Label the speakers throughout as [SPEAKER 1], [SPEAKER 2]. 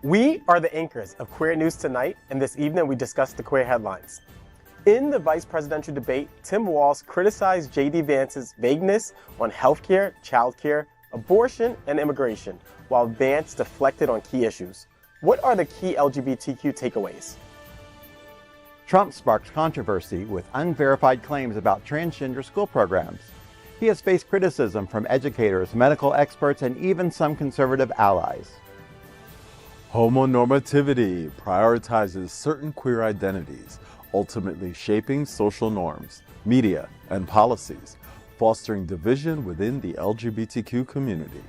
[SPEAKER 1] We are the anchors of Queer News Tonight, and this evening we discuss the queer headlines. In the vice presidential debate, Tim Walz criticized J.D. Vance's vagueness on healthcare, childcare, abortion, and immigration, while Vance deflected on key issues. What are the key LGBTQ takeaways?
[SPEAKER 2] Trump sparked controversy with unverified claims about transgender school programs. He has faced criticism from educators, medical experts, and even some conservative allies.
[SPEAKER 3] Homonormativity prioritizes certain queer identities, ultimately shaping social norms, media, and policies, fostering division within the LGBTQ community.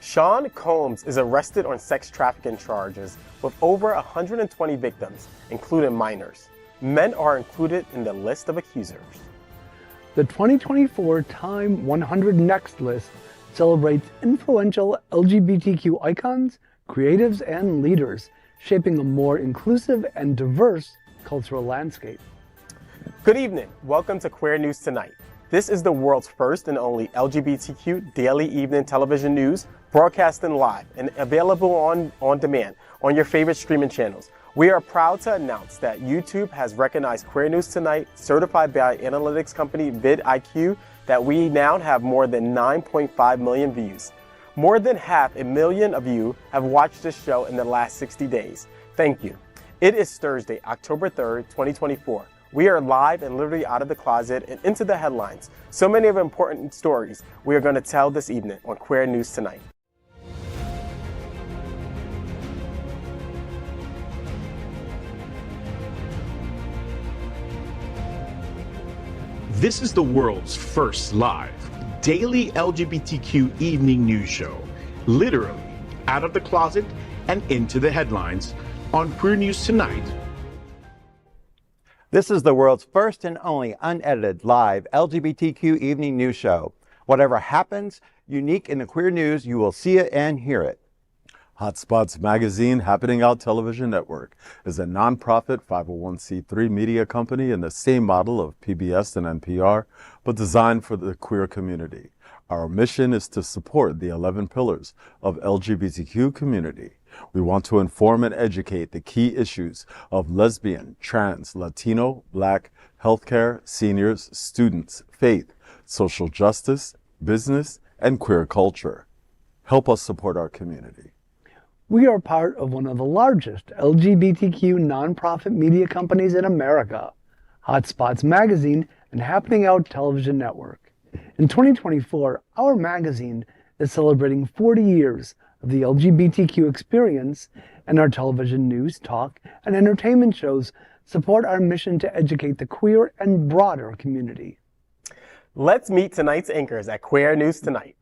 [SPEAKER 1] Sean Combs is arrested on sex trafficking charges with over 120 victims, including minors. Men are included in the list of accusers.
[SPEAKER 4] The 2024 Time 100 Next list celebrates influential LGBTQ icons, creatives, and leaders, shaping a more inclusive and diverse cultural landscape.
[SPEAKER 1] Good evening. Welcome to Queer News Tonight. This is the world's first and only LGBTQ daily evening television news, broadcasting live and available on demand on your favorite streaming channels. We are proud to announce that YouTube has recognized Queer News Tonight, certified by analytics company vidIQ, that we now have more than 9.5 million views. More than 500,000 of you have watched this show in the last 60 days. Thank you. It is Thursday, October 3rd, 2024. We are live and literally out of the closet and into the headlines. So many of important stories we are going to tell this evening on Queer News Tonight.
[SPEAKER 5] This is the world's first live daily LGBTQ evening news show, literally out of the closet and into the headlines on Queer News Tonight.
[SPEAKER 2] This is the world's first and only unedited live LGBTQ evening news show. Whatever happens, unique in the queer news, you will see it and hear it.
[SPEAKER 3] Hotspots Magazine Happening Out Television Network is a nonprofit 501c3 media company in the same model of PBS and NPR, but designed for the queer community. Our mission is to support the 11 pillars of LGBTQ community. We want to inform and educate the key issues of lesbian, trans, Latino, Black, healthcare, seniors, students, faith, social justice, business, and queer culture. Help us support our community.
[SPEAKER 4] We are part of one of the largest LGBTQ nonprofit media companies in America, Hotspots Magazine and Happening Out Television Network. In 2024, our magazine is celebrating 40 years of the LGBTQ experience, and our television news, talk, and entertainment shows support our mission to educate the queer and broader community.
[SPEAKER 1] Let's meet tonight's anchors at Queer News Tonight.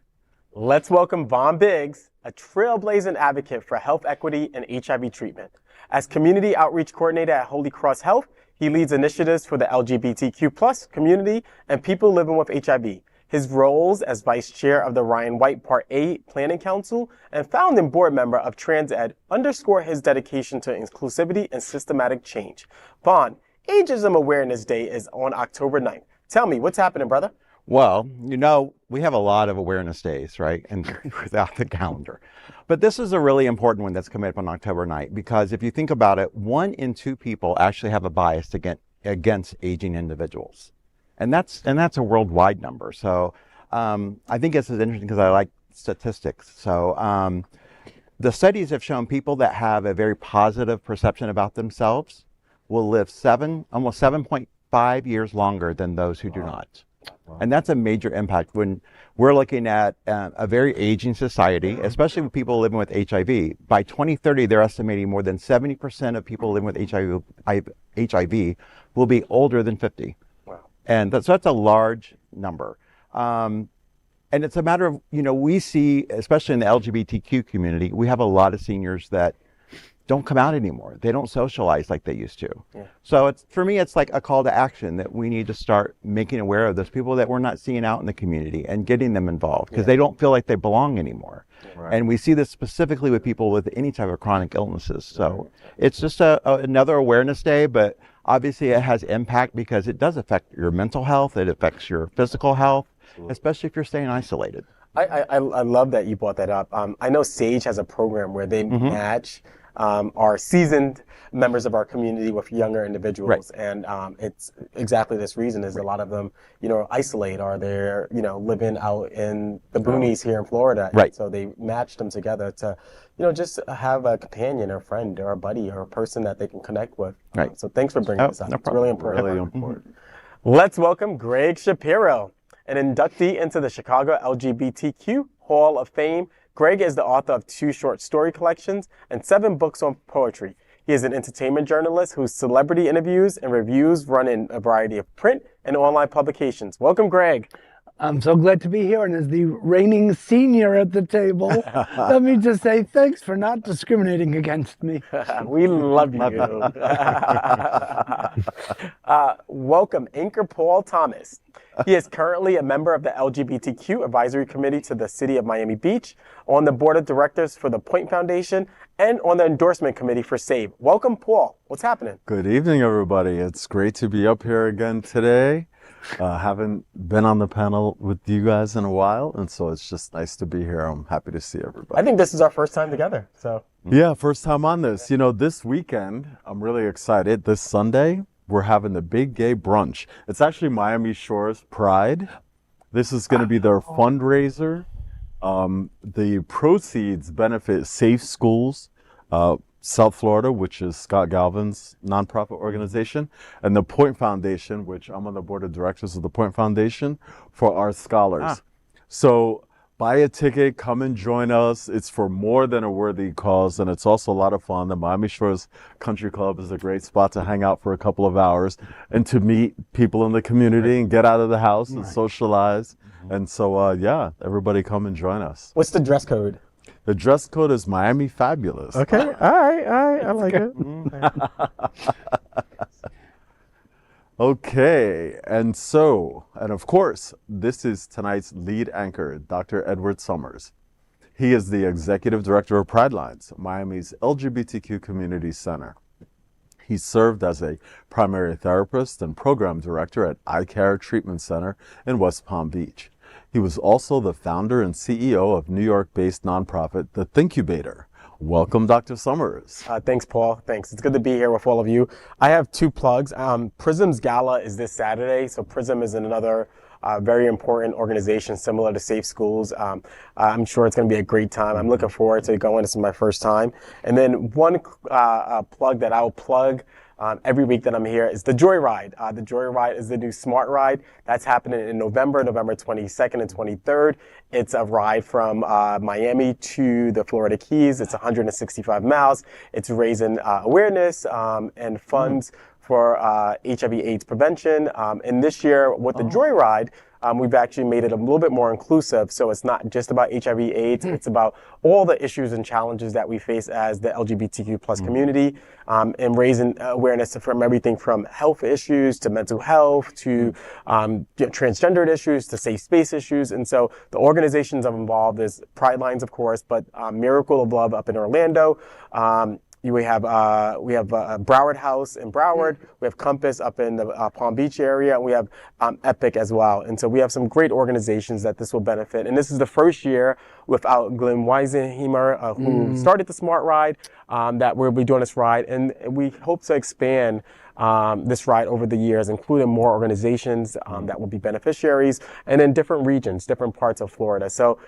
[SPEAKER 1] Let's welcome Vaughn Biggs, a trailblazing advocate for health equity and HIV treatment. As Community Outreach Coordinator at Holy Cross Health, he leads initiatives for the LGBTQ+ community and people living with HIV. His roles as Vice Chair of the Ryan White Part A Planning Council and founding board member of TransEd underscore his dedication to inclusivity and systematic change. Vaughn, Ageism Awareness Day is on October 9th. Tell me, what's happening, brother?
[SPEAKER 2] Well, you know, we have a lot of awareness days, right? And without the calendar. But this is a really important one that's coming up on October 9th, because if you think about it, 1 in 2 people actually have a bias against aging individuals. And that's a worldwide number. So I think this is interesting because I like statistics. So the studies have shown people that have a very positive perception about themselves will live almost 7.5 years longer than those who do not. Wow. And that's a major impact when we're looking at a very aging society, especially with people living with HIV. By 2030, they're estimating more than 70% of people living with HIV will be older than 50. Wow. And so that's a large number. And it's a matter of, we see, especially in the LGBTQ community, we have a lot of seniors that don't come out anymore. They don't socialize like they used to. Yeah. So for me, it's like a call to action that we need to start making aware of those people that we're not seeing out in the community and getting them involved because they don't feel like they belong anymore. Right. And we see this specifically with people with any type of chronic illnesses. So it's just another awareness day, but obviously it has impact because it does affect your mental health. It affects your physical health, especially if you're staying isolated.
[SPEAKER 1] I love that you brought that up. I know SAGE has a program where they match are seasoned members of our community with younger individuals.
[SPEAKER 2] Right.
[SPEAKER 1] And it's exactly this reason is a lot of them, isolate, or they're, living out in the boonies here in Florida.
[SPEAKER 2] Right.
[SPEAKER 1] And so they matched them together to, just have a companion or a friend or a buddy or a person that they can connect with.
[SPEAKER 2] Right.
[SPEAKER 1] So thanks for bringing this up.
[SPEAKER 2] No
[SPEAKER 1] It's
[SPEAKER 2] problem.
[SPEAKER 1] really important.
[SPEAKER 3] Really important.
[SPEAKER 1] Let's welcome Gregg Shapiro, an inductee into the Chicago LGBTQ Hall of Fame. Gregg is the author of 2 short story collections and 7 books on poetry. He is an entertainment journalist whose celebrity interviews and reviews run in a variety of print and online publications. Welcome, Gregg.
[SPEAKER 4] I'm so glad to be here, and as the reigning senior at the table, let me just say thanks for not discriminating against me.
[SPEAKER 1] We love you. Welcome, anchor Paul Thomas. He is currently a member of the LGBTQ Advisory Committee to the City of Miami Beach, on the board of directors for the Point Foundation, and on the endorsement committee for SAVE. Welcome, Paul. What's happening?
[SPEAKER 3] Good evening, everybody. It's great to be up here again today. Haven't been on the panel with you guys in a while, and so it's just nice to be here. I'm happy to see everybody.
[SPEAKER 1] I think this is our first time together. So
[SPEAKER 3] Yeah, first time on this. This weekend, I'm really excited. This Sunday, we're having the Big Gay Brunch. It's actually Miami Shore's Pride. This is going to be their fundraiser. The proceeds benefit Safe Schools, South Florida, which is Scott Galvin's nonprofit organization, and the Point Foundation, which I'm on the board of directors of the Point Foundation, for our scholars. So buy a ticket, come and join us. It's for more than a worthy cause, and it's also a lot of fun. The Miami Shores Country Club is a great spot to hang out for a couple of hours and to meet people in the community and get out of the house and socialize. And so, yeah, everybody come and join us.
[SPEAKER 1] what's the dress code?
[SPEAKER 3] The dress code is Miami Fabulous.
[SPEAKER 1] Okay. All right. I like it.
[SPEAKER 3] Okay, and of course, this is tonight's lead anchor, Dr. Edward Summers. He is the executive director of Pride Lines, Miami's LGBTQ community center. He served as a primary therapist and program director at Eye Care Treatment Center in West Palm Beach. He was also the founder and CEO of New York-based nonprofit, The Thinkubator. Welcome, Dr. Summers.
[SPEAKER 1] Thanks, Paul. Thanks. It's good to be here with all of you. I have 2 plugs. Prism's Gala is this Saturday. So Prism is another very important organization similar to Safe Schools. I'm sure it's going to be a great time. I'm looking forward to going. This is my first time. And then one plug that I'll plug every week that I'm here is the Joyride. The Joyride is the new smart ride that's happening in November 22nd and 23rd. It's a ride from Miami to the Florida Keys. It's 165 miles. It's raising awareness and funds for HIV/AIDS prevention. And this year with the Joyride, we've actually made it a little bit more inclusive. So it's not just about HIV/AIDS. It's about all the issues and challenges that we face as the LGBTQ plus community, and raising awareness from everything from health issues to mental health to transgendered issues to safe space issues. And so the organizations I'm involved is Pride Lines, of course, but Miracle of Love up in Orlando. We have Broward House in Broward. We have Compass up in the Palm Beach area. And we have Epic as well. And so we have some great organizations that this will benefit. And this is the first year without Glenn Weisenheimer, who started the Smart Ride, that we'll be doing this ride. And we hope to expand this ride over the years, including more organizations that will be beneficiaries, and in different regions, different parts of Florida. So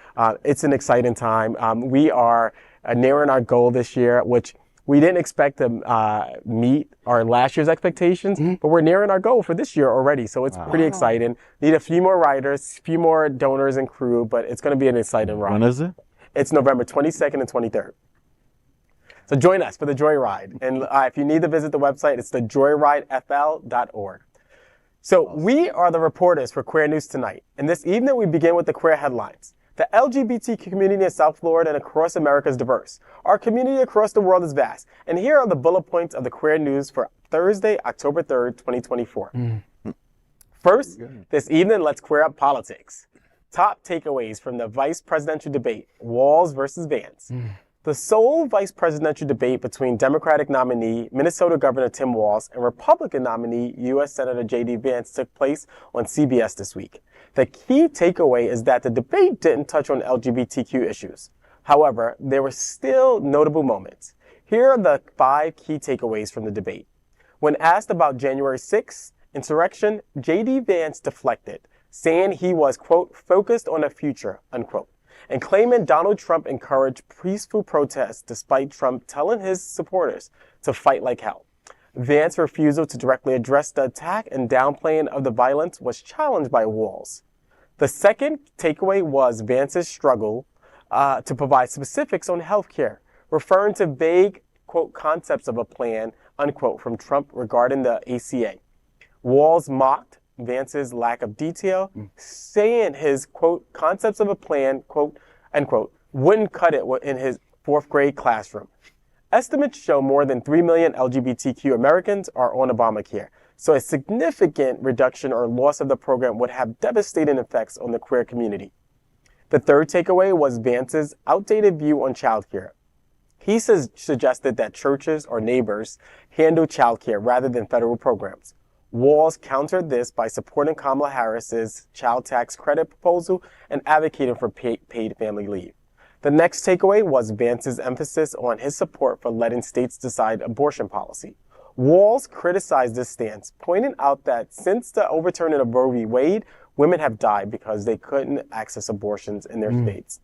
[SPEAKER 1] it's an exciting time. We are nearing our goal this year, which we didn't expect to meet our last year's expectations, but we're nearing our goal for this year already. So it's pretty exciting. Need a few more riders, a few more donors and crew, but it's going to be an exciting ride.
[SPEAKER 3] When is it?
[SPEAKER 1] It's November 22nd and 23rd. So join us for the Joyride. And if you need to visit the website, it's thejoyridefl.org. So we are the reporters for Queer News Tonight. And this evening we begin with the queer headlines. The LGBTQ community in South Florida and across America is diverse. Our community across the world is vast. And here are the bullet points of the queer news for Thursday, October 3rd, 2024. First, this evening, let's queer up politics. Top takeaways from the vice presidential debate, Walz versus Vance. The sole vice presidential debate between Democratic nominee Minnesota Governor Tim Walz and Republican nominee U.S. Senator J.D. Vance took place on CBS this week. The key takeaway is that the debate didn't touch on LGBTQ issues. However, there were still notable moments. Here are the 5 key takeaways from the debate. When asked about January 6th insurrection, J.D. Vance deflected, saying he was, quote, focused on the future, unquote, and claiming Donald Trump encouraged peaceful protests despite Trump telling his supporters to fight like hell. Vance's refusal to directly address the attack and downplaying of the violence was challenged by Walz. The second takeaway was Vance's struggle to provide specifics on health care, referring to vague, quote, concepts of a plan, unquote, from Trump regarding the ACA. Walz mocked Vance's lack of detail, saying his, quote, concepts of a plan, quote, unquote, wouldn't cut it in his 4th grade classroom. Estimates show more than 3 million LGBTQ Americans are on Obamacare, so a significant reduction or loss of the program would have devastating effects on the queer community. The third takeaway was Vance's outdated view on childcare. He suggested that churches or neighbors handle childcare rather than federal programs. Walz countered this by supporting Kamala Harris's child tax credit proposal and advocating for paid family leave. The next takeaway was Vance's emphasis on his support for letting states decide abortion policy. Walz criticized this stance, pointing out that since the overturning of Roe v. Wade, women have died because they couldn't access abortions in their states.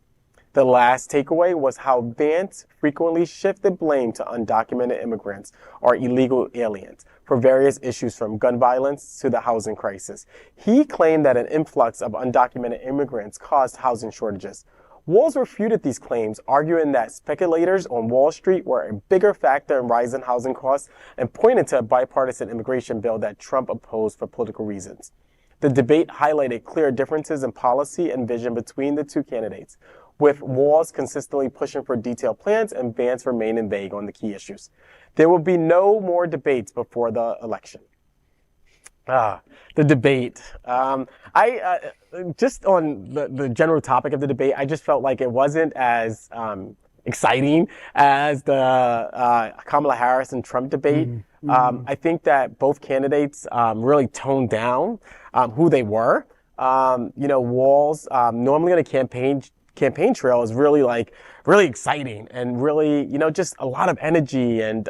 [SPEAKER 1] The last takeaway was how Vance frequently shifted blame to undocumented immigrants or illegal aliens for various issues from gun violence to the housing crisis. He claimed that an influx of undocumented immigrants caused housing shortages. Walz refuted these claims, arguing that speculators on Wall Street were a bigger factor in rising housing costs and pointed to a bipartisan immigration bill that Trump opposed for political reasons. The debate highlighted clear differences in policy and vision between the two candidates, with Walz consistently pushing for detailed plans and Vance remaining vague on the key issues. There will be no more debates before the election. The debate. Just on the general topic of the debate, I just felt like it wasn't as exciting as the Kamala Harris and Trump debate. I think that both candidates really toned down who they were. Walz, normally on a campaign trail is really exciting and really, just a lot of energy and,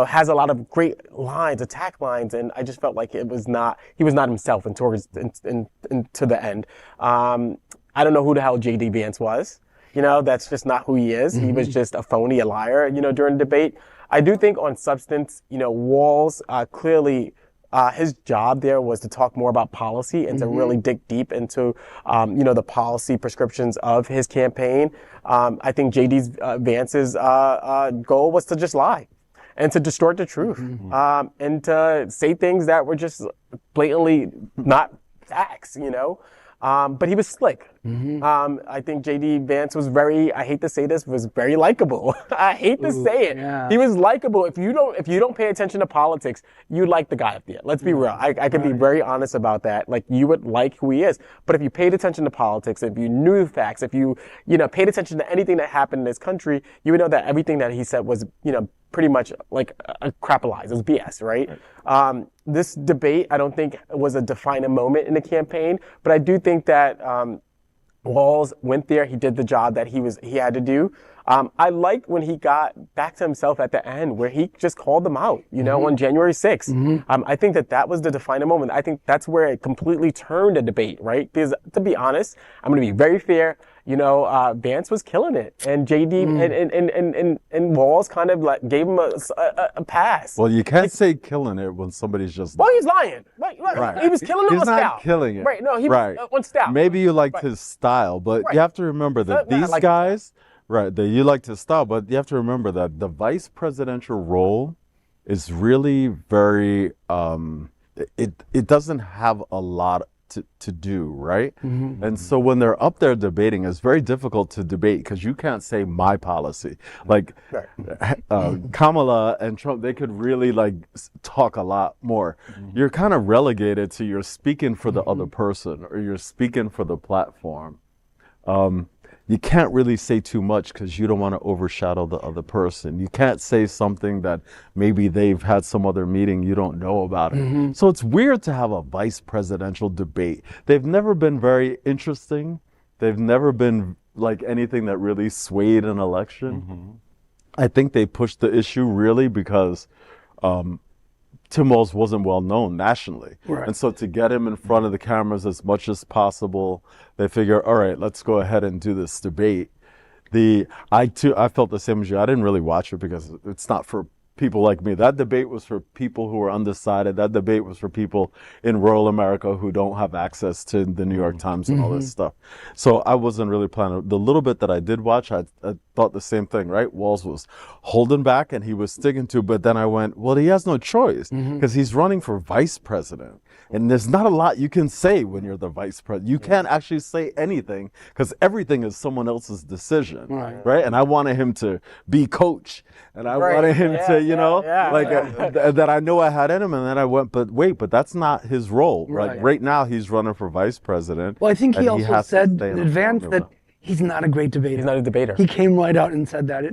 [SPEAKER 1] has a lot of great lines, attack lines. And I just felt like he was not himself into the end. I don't know who the hell J.D. Vance was. That's just not who he is. He was just a phony, a liar, during the debate. I do think on substance, Walz clearly his job there was to talk more about policy and to really dig deep into, the policy prescriptions of his campaign. I think Vance's goal was to just lie and to distort the truth and to say things that were just blatantly not facts, but he was slick. I think J.D. Vance was I hate to say this, was very likable. I hate to say it. Yeah. He was likable. If you don't pay attention to politics, you like the guy up there. Let's be real. I can be very honest about that. Like, you would like who he is. But if you paid attention to politics, if you knew facts, if you paid attention to anything that happened in this country, you would know that everything that he said was, pretty much like a crap of lies. It was BS, right? This debate, I don't think was a defining moment in the campaign, but I do think that Walz went there. He did the job that he had to do. I liked when he got back to himself at the end, where he just called them out, on January 6th. I think that was the defining moment. I think that's where it completely turned the debate, right? Because to be honest, I'm going to be very fair. Vance was killing it, and J.D. and Walz kind of like gave him a pass.
[SPEAKER 3] Well, you can't say killing it when somebody's just.
[SPEAKER 1] Well, he's lying. Right. He was killing it on style. He's not
[SPEAKER 3] killing it.
[SPEAKER 1] Right. No, he was on style.
[SPEAKER 3] Maybe you liked his style, but you have to remember that these guys, that you liked his style, but you have to remember that the vice presidential role is really very. It doesn't have a lot to do, right? And so when they're up there debating, it's very difficult to debate because you can't say my policy. Like Kamala and Trump, they could really talk a lot more. You're kind of relegated to you're speaking for the other person or you're speaking for the platform. You can't really say too much because you don't want to overshadow the other person. You can't say something that maybe they've had some other meeting you don't know about it. So it's weird to have a vice presidential debate. They've never been very interesting. They've never been like anything that really swayed an election. I think they pushed the issue really because Tim Walz wasn't well known nationally.
[SPEAKER 4] Right.
[SPEAKER 3] And so to get him in front of the cameras as much as possible, they figure, all right, let's go ahead and do this debate. I felt the same as you. I didn't really watch it because it's not for people like me. That debate was for people who were undecided. That debate was for people in rural America who don't have access to the New York Times and all this stuff. So I wasn't really planning. The little bit that I did watch, I thought the same thing, right? Walz was holding back and he was sticking to, but then I went, well, he has no choice because he's running for vice president. And there's not a lot you can say when you're the vice president. You can't actually say anything because everything is someone else's decision, right? And I wanted him to be coach, and I wanted him to, that I know I had in him. And then I went, but wait, but that's not his role. Like right now, he's running for vice president.
[SPEAKER 4] Well, I think he also said in advance that he's not a great debater.
[SPEAKER 1] He's not a debater.
[SPEAKER 4] He came right out and said that.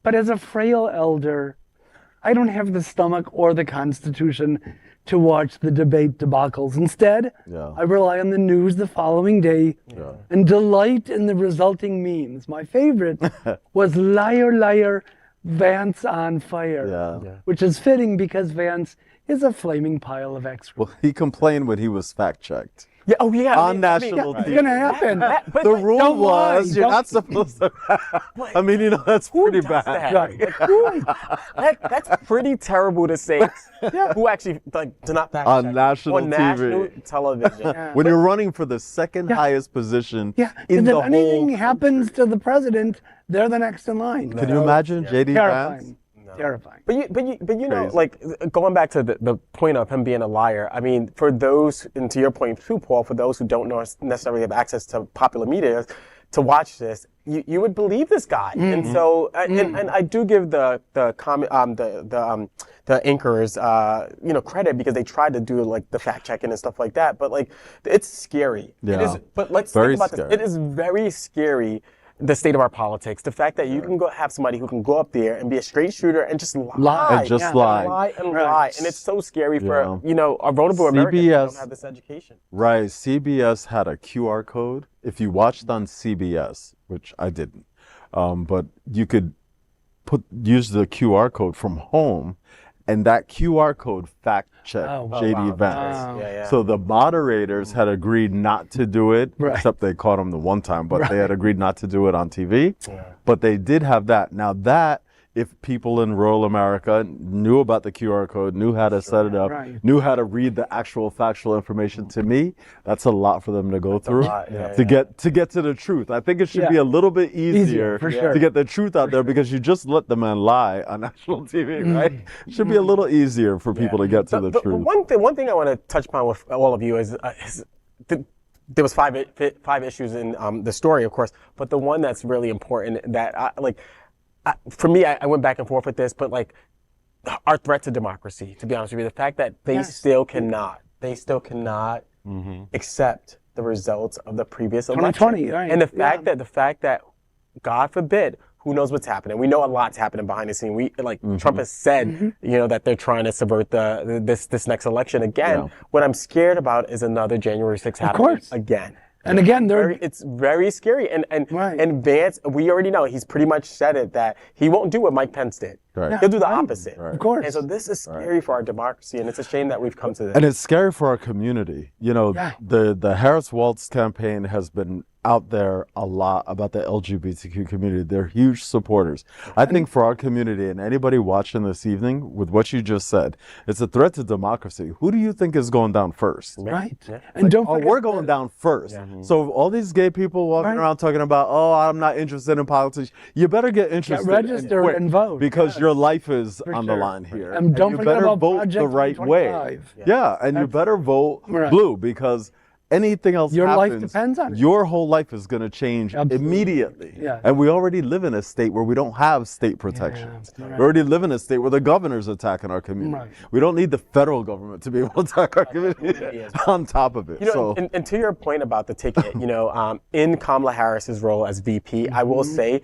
[SPEAKER 4] But as a frail elder, I don't have the stomach or the constitution to watch the debate debacles. Instead, I rely on the news the following day and delight in the resulting memes. My favorite was Liar, Liar, Vance on Fire, which is fitting because Vance is a flaming pile of excrement.
[SPEAKER 3] Well, he complained when he was fact-checked.
[SPEAKER 1] Yeah,
[SPEAKER 3] on national TV.
[SPEAKER 4] It's going to happen.
[SPEAKER 3] The rule was you're not supposed to. I mean, that's pretty bad.
[SPEAKER 1] That's pretty terrible to say. Who actually do not fact
[SPEAKER 3] on
[SPEAKER 1] check
[SPEAKER 3] national
[SPEAKER 1] on
[SPEAKER 3] TV.
[SPEAKER 1] national television.
[SPEAKER 3] When you're running for the second highest position in the
[SPEAKER 4] if anything
[SPEAKER 3] whole
[SPEAKER 4] happens to the president, they're the next in line.
[SPEAKER 3] Can you imagine JD Vance?
[SPEAKER 4] Terrifying.
[SPEAKER 1] But you know, like going back to the point of him being a liar. I mean, for those, and to your point too, Paul, for those who don't necessarily have access to popular media, to watch this, you would believe this guy. And so, and I do give the anchors, credit because they tried to do like the fact checking and stuff like that. But like, it's scary.
[SPEAKER 3] Yeah.
[SPEAKER 1] It is, but let's think about this. It is very scary. The state of our politics, the fact that you can go have somebody who can go up there and be a straight shooter and just lie.
[SPEAKER 3] And just lie.
[SPEAKER 1] And it's so scary for, our vulnerable Americans who don't have this education.
[SPEAKER 3] Right. CBS had a QR code. If you watched on CBS, which I didn't, but you could use the QR code from home, and that QR code fact-checked JD Vance. So the moderators had agreed not to do it, except they caught him the one time, but they had agreed not to do it on TV. But they did have that. Now that, if people in rural America knew about the QR code, knew how to set it up, knew how to read the actual factual information, to me, that's a lot for them to go through to get to the truth. I think it should be a little bit easier to get the truth out there because you just let the man lie on national TV, right? It should be a little easier for people to get to the truth.
[SPEAKER 1] One thing I want to touch upon with all of you is there was five issues in the story, of course, but the one that's really important that for me, I went back and forth with this, but like our threat to democracy, to be honest with you, the fact that they still cannot accept the results of the previous election.
[SPEAKER 4] 2020,
[SPEAKER 1] and the fact that, God forbid, who knows what's happening? We know a lot's happening behind the scene. Trump has said, that they're trying to subvert this next election again. What I'm scared about is another January 6th happening again.
[SPEAKER 4] And again,
[SPEAKER 1] it's very scary. And Vance, we already know, he's pretty much said it, that he won't do what Mike Pence did. He'll do the opposite.
[SPEAKER 4] Of course.
[SPEAKER 1] And so this is scary for our democracy, and it's a shame that we've come to this.
[SPEAKER 3] And it's scary for our community. The Harris Walz campaign has been out there a lot about the LGBTQ community. They're huge supporters. I think for our community and anybody watching this evening, with what you just said, it's a threat to democracy. Who do you think is going down first?
[SPEAKER 4] Right. And don't forget
[SPEAKER 3] we're going down first. So all these gay people walking around talking about, I'm not interested in politics. You better get interested.
[SPEAKER 4] Get registered and vote.
[SPEAKER 3] Because your life is on the line here.
[SPEAKER 4] And don't forget
[SPEAKER 3] better
[SPEAKER 4] about
[SPEAKER 3] vote
[SPEAKER 4] Project
[SPEAKER 3] the right way. And you better vote blue because anything else
[SPEAKER 4] your
[SPEAKER 3] happens,
[SPEAKER 4] life depends on it.
[SPEAKER 3] Your whole life is going to change immediately. And we already live in a state where we don't have state protections. We already live in a state where the governor's attacking our community. We don't need the federal government to be able to attack our community on top of it.
[SPEAKER 1] And to your point about the ticket, in Kamala Harris's role as VP, I will say,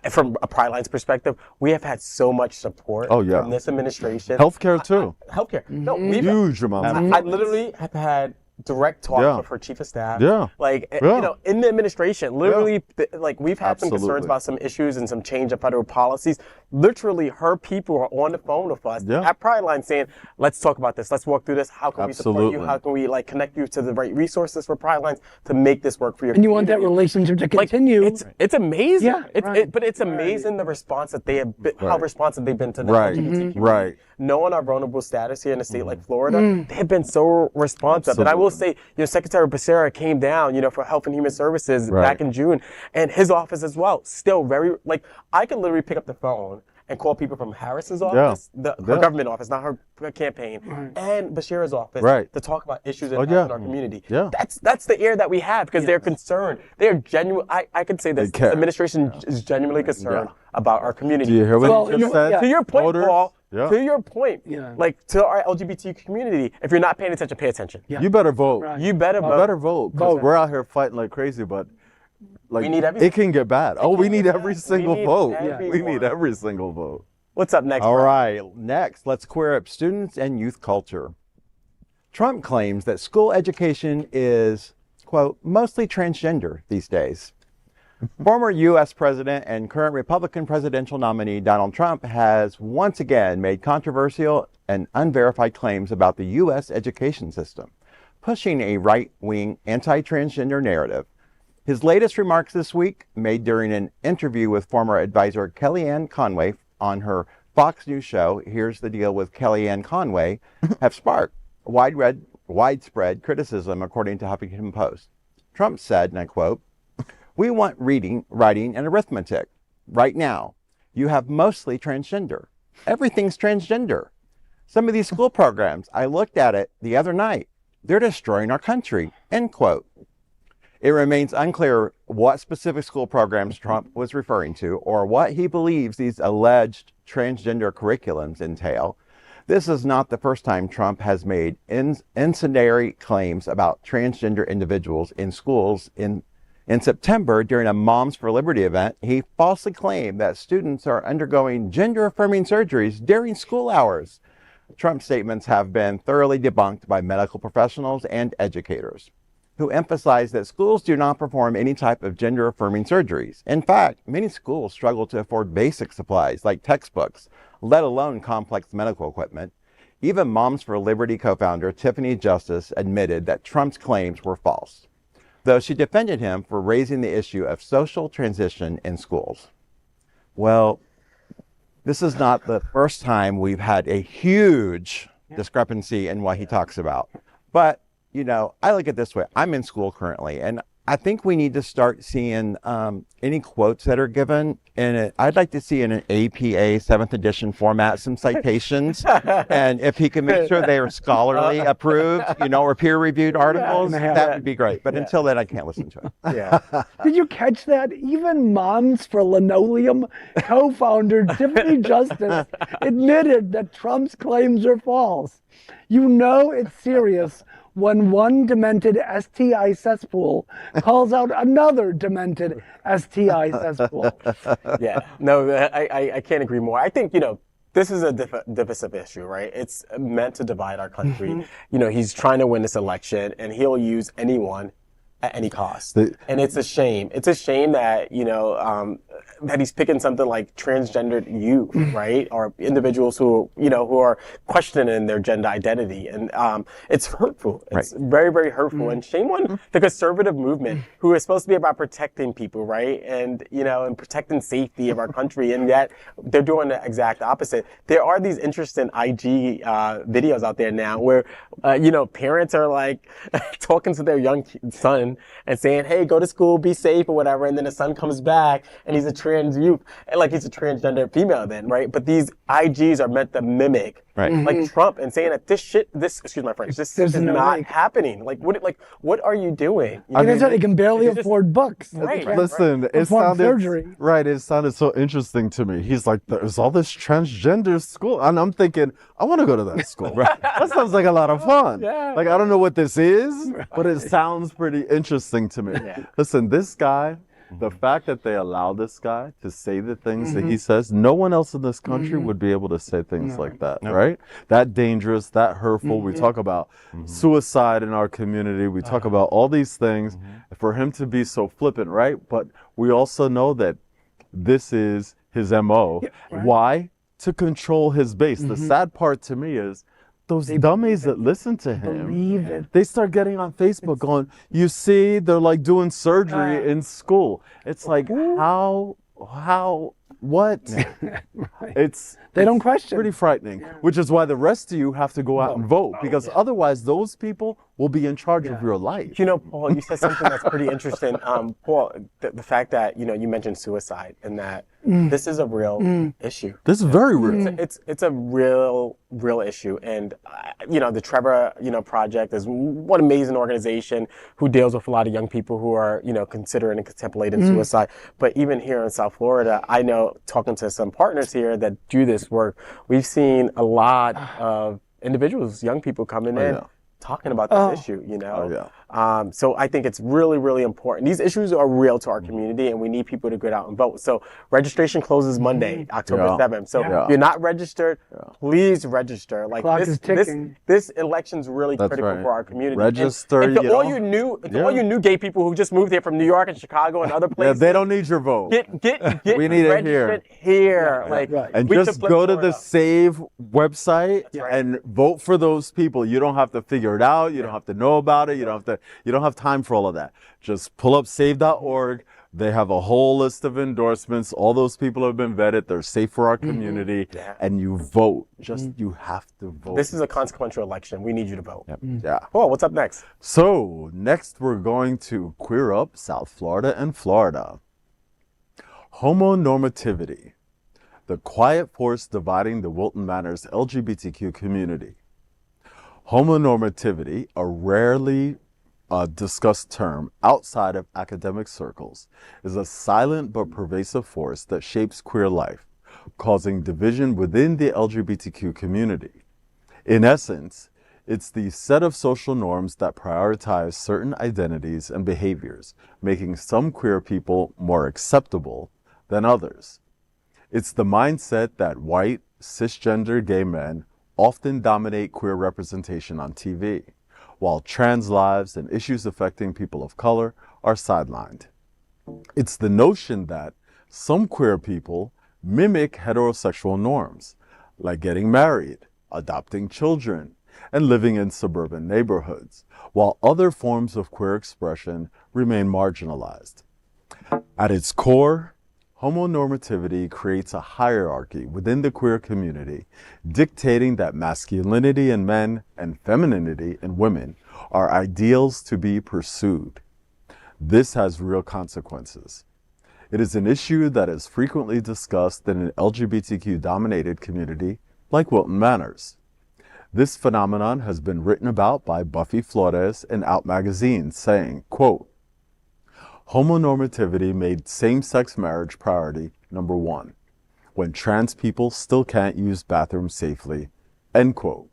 [SPEAKER 1] from a Pride Lines perspective, we have had so much support from this administration.
[SPEAKER 3] Healthcare too.
[SPEAKER 1] Healthcare. No,
[SPEAKER 3] huge amounts.
[SPEAKER 1] I literally have had direct talk
[SPEAKER 3] Yeah.
[SPEAKER 1] with her chief of staff.
[SPEAKER 3] Yeah.
[SPEAKER 1] Like,
[SPEAKER 3] Yeah.
[SPEAKER 1] you know, in the administration, literally, like, we've had some concerns
[SPEAKER 3] Absolutely.
[SPEAKER 1] about some issues and some change of federal policies. Literally, her people are on the phone with us
[SPEAKER 3] Yeah.
[SPEAKER 1] at Pride Line saying, let's talk about this. Let's walk through this. How can we support you?
[SPEAKER 3] Absolutely.
[SPEAKER 1] How can we, like, connect you to the right resources for Pride Lines to make this work for your
[SPEAKER 4] And you want that
[SPEAKER 1] community?
[SPEAKER 4] relationship to
[SPEAKER 1] Like,
[SPEAKER 4] continue.
[SPEAKER 1] it's amazing.
[SPEAKER 4] Yeah, right.
[SPEAKER 1] But it's amazing the response that they have been, how
[SPEAKER 3] Right.
[SPEAKER 1] responsive they've been to the
[SPEAKER 3] Right.
[SPEAKER 1] LGBT community.
[SPEAKER 3] Right.
[SPEAKER 1] Knowing our vulnerable status here in a state like Florida, they have been so responsive. And I will say, Secretary Becerra came down, for Health and Human Services
[SPEAKER 3] Right.
[SPEAKER 1] back in June, and his office as well. Still very, like, I could literally pick up the phone and call people from Harris's office, her
[SPEAKER 3] Yeah.
[SPEAKER 1] government office, not her campaign, and Bashira's office
[SPEAKER 3] Right.
[SPEAKER 1] to talk about issues
[SPEAKER 3] Oh,
[SPEAKER 1] in
[SPEAKER 3] yeah.
[SPEAKER 1] our community.
[SPEAKER 3] Yeah.
[SPEAKER 1] That's the air that we have because they're concerned. They're genuine. I could say this.
[SPEAKER 3] They care.
[SPEAKER 1] The administration is genuinely concerned about our community.
[SPEAKER 3] Do you hear what
[SPEAKER 4] Well,
[SPEAKER 3] he just
[SPEAKER 4] you know,
[SPEAKER 3] said?
[SPEAKER 4] yeah.
[SPEAKER 1] To your point,
[SPEAKER 3] Voters?
[SPEAKER 1] Paul,
[SPEAKER 3] Yeah.
[SPEAKER 1] to your point,
[SPEAKER 4] Yeah.
[SPEAKER 1] like to our LGBT community, if you're not paying attention, pay attention.
[SPEAKER 4] Yeah.
[SPEAKER 3] You better vote.
[SPEAKER 4] Right.
[SPEAKER 1] You better
[SPEAKER 3] You
[SPEAKER 1] vote.
[SPEAKER 3] better vote. Because
[SPEAKER 4] Vote.
[SPEAKER 3] we're out here fighting like crazy, but like
[SPEAKER 1] We need everything.
[SPEAKER 3] it can get bad. Oh, we need every single
[SPEAKER 1] need
[SPEAKER 3] vote.
[SPEAKER 1] everyone.
[SPEAKER 3] We need every single vote.
[SPEAKER 1] What's up next?
[SPEAKER 2] All
[SPEAKER 1] Brian?
[SPEAKER 2] right, next, let's queer up students and youth culture. Trump claims that school education is, quote, mostly transgender these days. Former U.S. President and current Republican presidential nominee Donald Trump has once again made controversial and unverified claims about the U.S. education system, pushing a right-wing anti-transgender narrative. His latest remarks this week, made during an interview with former advisor Kellyanne Conway on her Fox News show, Here's the Deal with Kellyanne Conway, have sparked widespread criticism, according to Huffington Post. Trump said, and I quote, "We want reading, writing, and arithmetic. Right now, you have mostly transgender. Everything's transgender. Some of these school programs, I looked at it the other night. They're destroying our country," end quote. It remains unclear what specific school programs Trump was referring to or what he believes these alleged transgender curriculums entail. This is not the first time Trump has made incendiary claims about transgender individuals in schools. In September, during a Moms for Liberty event, he falsely claimed that students are undergoing gender-affirming surgeries during school hours. Trump's statements have been thoroughly debunked by medical professionals and educators, who emphasize that schools do not perform any type of gender-affirming surgeries. In fact, many schools struggle to afford basic supplies like textbooks, let alone complex medical equipment. Even Moms for Liberty co-founder Tiffany Justice admitted that Trump's claims were false, though she defended him for raising the issue of social transition in schools. Well, this is not the first time we've had a huge discrepancy in what he talks about. But I look at it this way. I'm in school currently, and I think we need to start seeing any quotes that are given in it. I'd like to see in an APA 7th edition format some citations, and if he can make sure they are scholarly approved, or peer-reviewed articles, that would be great. But until then, I can't listen to it.
[SPEAKER 1] Yeah.
[SPEAKER 4] Did you catch that? Even Moms for Linoleum co-founder Tiffany Justice admitted that Trump's claims are false. It's serious when one demented STI cesspool calls out another demented STI cesspool.
[SPEAKER 1] Yeah. No, I can't agree more. I think, this is a divisive issue, right? It's meant to divide our country. He's trying to win this election, and he'll use anyone at any cost. And it's a shame. It's a shame that, that he's picking something like transgendered youth, right? Or individuals who are questioning their gender identity. And it's hurtful. It's very, very hurtful. And shame on the conservative movement, who is supposed to be about protecting people, right? And, and protecting safety of our country. And yet they're doing the exact opposite. There are these interesting IG videos out there now where, parents are like talking to their young son and saying, hey, go to school, be safe or whatever. And then the son comes back and he's a trans youth, like he's a transgender female then, right? But these IGs are meant to mimic, like Trump, and saying that excuse my French, this is not happening. Like, what are you doing?
[SPEAKER 4] Like I said, they can barely afford books.
[SPEAKER 1] Right.
[SPEAKER 3] Listen, it
[SPEAKER 4] Perform
[SPEAKER 3] sounded
[SPEAKER 4] surgery.
[SPEAKER 3] right. It sounded so interesting to me. He's like, "There's all this transgender school," and I'm thinking, I want to go to that school. That sounds like a lot of fun.
[SPEAKER 1] Yeah.
[SPEAKER 3] Like I don't know what this is, but it sounds pretty interesting to me.
[SPEAKER 1] Yeah.
[SPEAKER 3] Listen, this guy The fact that they allow this guy to say the things that he says, no one else in this country would be able to say things like that, right? That dangerous, that hurtful. We talk about suicide in our community. We talk about all these things. For him to be so flippant, right? But we also know that this is his MO. Why? To control his base. The sad part to me is those dummies that listen to him, they start getting on Facebook going, you see, they're like doing surgery in school. It's like, how, what?
[SPEAKER 4] They don't question.
[SPEAKER 3] Pretty frightening, which is why the rest of you have to go out and vote, because otherwise those people will be in charge of your life.
[SPEAKER 1] You know, Paul, you said something that's pretty interesting. Paul, the fact that, you mentioned suicide and that this is a real issue.
[SPEAKER 3] This is very real.
[SPEAKER 1] It's a real issue. And, the Trevor, Project is one amazing organization who deals with a lot of young people who are, considering and contemplating suicide. But even here in South Florida, I know, talking to some partners here that do this work, we've seen a lot of individuals, young people coming in, talking about this issue, so I think it's really, really important. These issues are real to our community, and we need people to get out and vote. So registration closes Monday, October 7th. So if you're not registered, please register. Like
[SPEAKER 4] Clock is ticking.
[SPEAKER 1] this election's really critical for our community.
[SPEAKER 3] Register,
[SPEAKER 1] and to all you new gay people who just moved here from New York and Chicago and other places,
[SPEAKER 3] they don't need your vote.
[SPEAKER 1] Get
[SPEAKER 3] we need it
[SPEAKER 1] here.
[SPEAKER 3] And just go to the Save website and vote for those people. You don't have to figure it out. You don't have to know about it. You don't have time for all of that. Just pull up save.org. They have a whole list of endorsements. All those people have been vetted. They're safe for our community. And you vote. You have to vote.
[SPEAKER 1] This is a consequential election. We need you to vote.
[SPEAKER 3] Paul,
[SPEAKER 1] what's up next?
[SPEAKER 3] So next we're going to queer up South Florida and Florida. Homonormativity, the quiet force dividing the Wilton Manors LGBTQ community. Homonormativity, a rarely discussed term outside of academic circles, is a silent but pervasive force that shapes queer life, causing division within the LGBTQ community. In essence, it's the set of social norms that prioritize certain identities and behaviors, making some queer people more acceptable than others. It's the mindset that white, cisgender gay men often dominate queer representation on TV, while trans lives and issues affecting people of color are sidelined. It's the notion that some queer people mimic heterosexual norms, like getting married, adopting children, and living in suburban neighborhoods, while other forms of queer expression remain marginalized. At its core, homonormativity creates a hierarchy within the queer community, dictating that masculinity in men and femininity in women are ideals to be pursued. This has real consequences. It is an issue that is frequently discussed in an LGBTQ-dominated community like Wilton Manors. This phenomenon has been written about by Buffy Flores in Out magazine, saying, quote, "Homonormativity made same-sex marriage priority number one, when trans people still can't use bathrooms safely," end quote.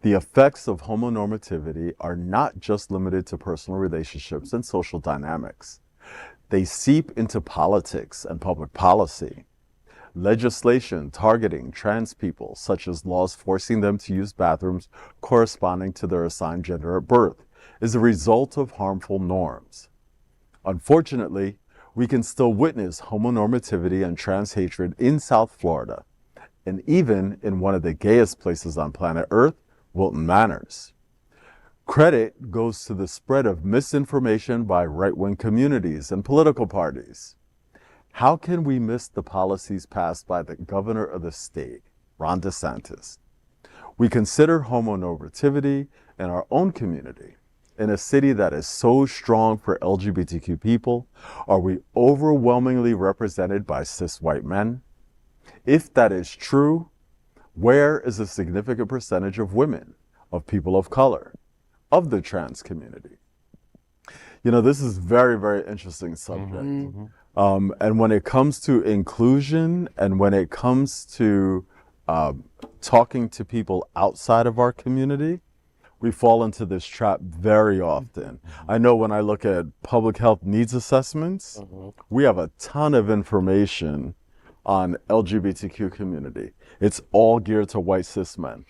[SPEAKER 3] The effects of homonormativity are not just limited to personal relationships and social dynamics. They seep into politics and public policy. Legislation targeting trans people, such as laws forcing them to use bathrooms corresponding to their assigned gender at birth, is a result of harmful norms. Unfortunately, we can still witness homonormativity and trans hatred in South Florida, and even in one of the gayest places on planet Earth, Wilton Manors. Credit goes to the spread of misinformation by right-wing communities and political parties. How can we miss the policies passed by the governor of the state, Ron DeSantis? We consider homonormativity in our own community. In a city that is so strong for LGBTQ people, are we overwhelmingly represented by cis white men? If that is true, where is a significant percentage of women, of people of color, of the trans community? You know, this is very, very interesting subject. And when it comes to inclusion and when it comes to talking to people outside of our community, we fall into this trap very often. I know when I look at public health needs assessments, we have a ton of information on LGBTQ community. It's all geared to white cis men.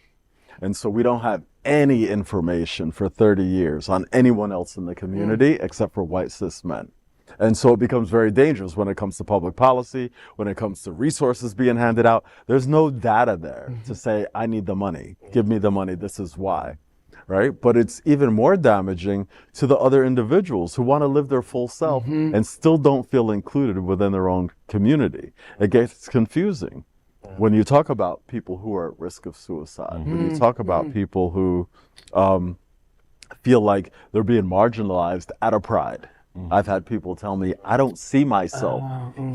[SPEAKER 3] And so we don't have any information for 30 years on anyone else in the community except for white cis men. And so it becomes very dangerous when it comes to public policy, when it comes to resources being handed out. There's no data there to say, I need the money, give me the money, this is why, right? But it's even more damaging to the other individuals who want to live their full self and still don't feel included within their own community. It gets confusing. When you talk about people who are at risk of suicide, when you talk about people who feel like they're being marginalized out of pride. I've had people tell me, I don't see myself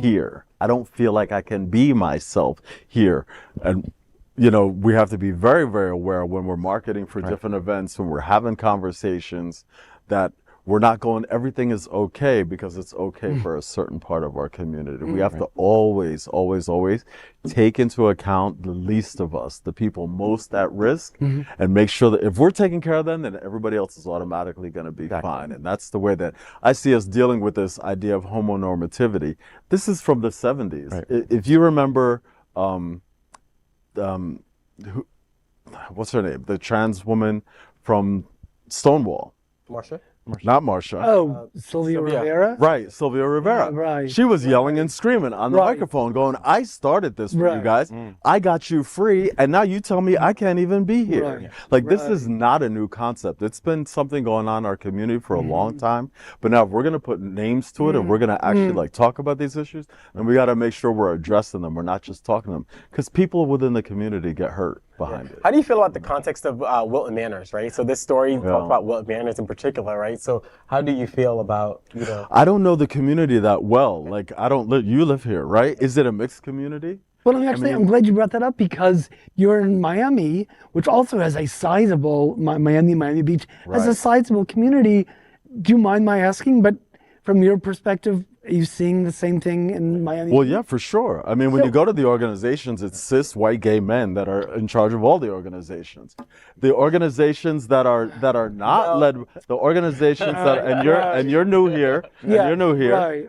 [SPEAKER 3] here. I don't feel like I can be myself here. And, you know, we have to be very, very aware when we're marketing for different events, when we're having conversations, that we're not going, everything is okay because it's okay for a certain part of our community. We have to always, always, always take into account the least of us, the people most at risk, and make sure that if we're taking care of them, then everybody else is automatically going to be fine. And that's the way that I see us dealing with this idea of homonormativity. This is from the 70s. If you remember, what's her name? The trans woman from Stonewall.
[SPEAKER 1] Marsha?
[SPEAKER 3] Not Marsha.
[SPEAKER 4] Oh, Sylvia Rivera?
[SPEAKER 3] Right, Sylvia Rivera.
[SPEAKER 4] Right.
[SPEAKER 3] She was yelling and screaming on the microphone going, I started this for you guys. I got you free, and now you tell me I can't even be here. Like, this is not a new concept. It's been something going on in our community for a long time. But now if we're going to put names to it and we're going to actually like talk about these issues, then we got to make sure we're addressing them. We're not just talking them. Because people within the community get hurt behind it.
[SPEAKER 1] How do you feel about the context of Wilton Manors, right? So this story talks about Wilton Manors in particular, right? So how do you feel about, you know?
[SPEAKER 3] I don't know the community that well. Like, I don't live, you live here, right? Is it a mixed community?
[SPEAKER 4] Well, I'm glad you brought that up because you're in Miami, which also has a sizable, Miami Beach, has a sizable community. Do you mind my asking? But from your perspective, are you seeing the same thing in Miami?
[SPEAKER 3] Well, yeah, for sure. I mean, when you go to the organizations, it's cis white gay men that are in charge of all the organizations. The organizations that are not led, the organizations that and you're new here,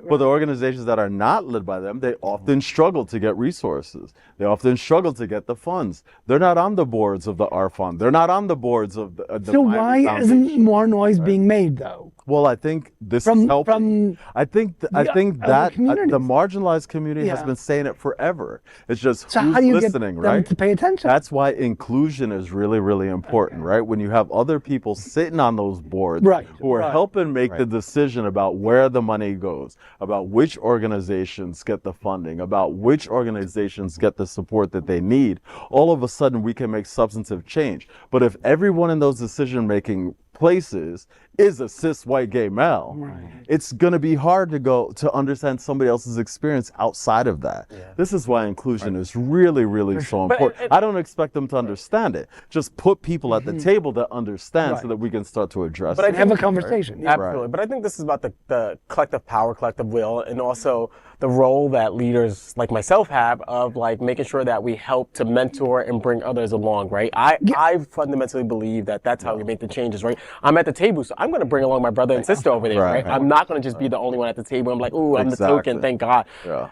[SPEAKER 3] but the organizations that are not led by them, they often struggle to get resources. They often struggle to get the funds. They're not on the boards of the R Fund. They're not on the boards of the
[SPEAKER 4] So why isn't more noise being made though?
[SPEAKER 3] Well, I think this is helping. I think that the marginalized community has been saying it forever. It's just
[SPEAKER 4] so
[SPEAKER 3] who's
[SPEAKER 4] how do you
[SPEAKER 3] listening,
[SPEAKER 4] get them
[SPEAKER 3] right?
[SPEAKER 4] to pay attention?
[SPEAKER 3] That's why inclusion is really, really important, right? When you have other people sitting on those boards who are helping make the decision about where the money goes, about which organizations get the funding, about which organizations get the support that they need, all of a sudden we can make substantive change. But if everyone in those decision-making places is a cis white gay male, it's going to be hard to understand somebody else's experience outside of that. This is why inclusion is really, really so important. I don't expect them to understand it. Just put people at the table that understand so that we can start to address it.
[SPEAKER 4] And have a conversation.
[SPEAKER 1] Absolutely. But I think this is about the collective power, collective will, and also the role that leaders like myself have of like making sure that we help to mentor and bring others along, right? I fundamentally believe that that's how we make the changes, right? I'm at the table, so I'm going to bring along my brother and sister over there, right? I'm not going to just be the only one at the table. I'm like, ooh, I'm the token, thank God.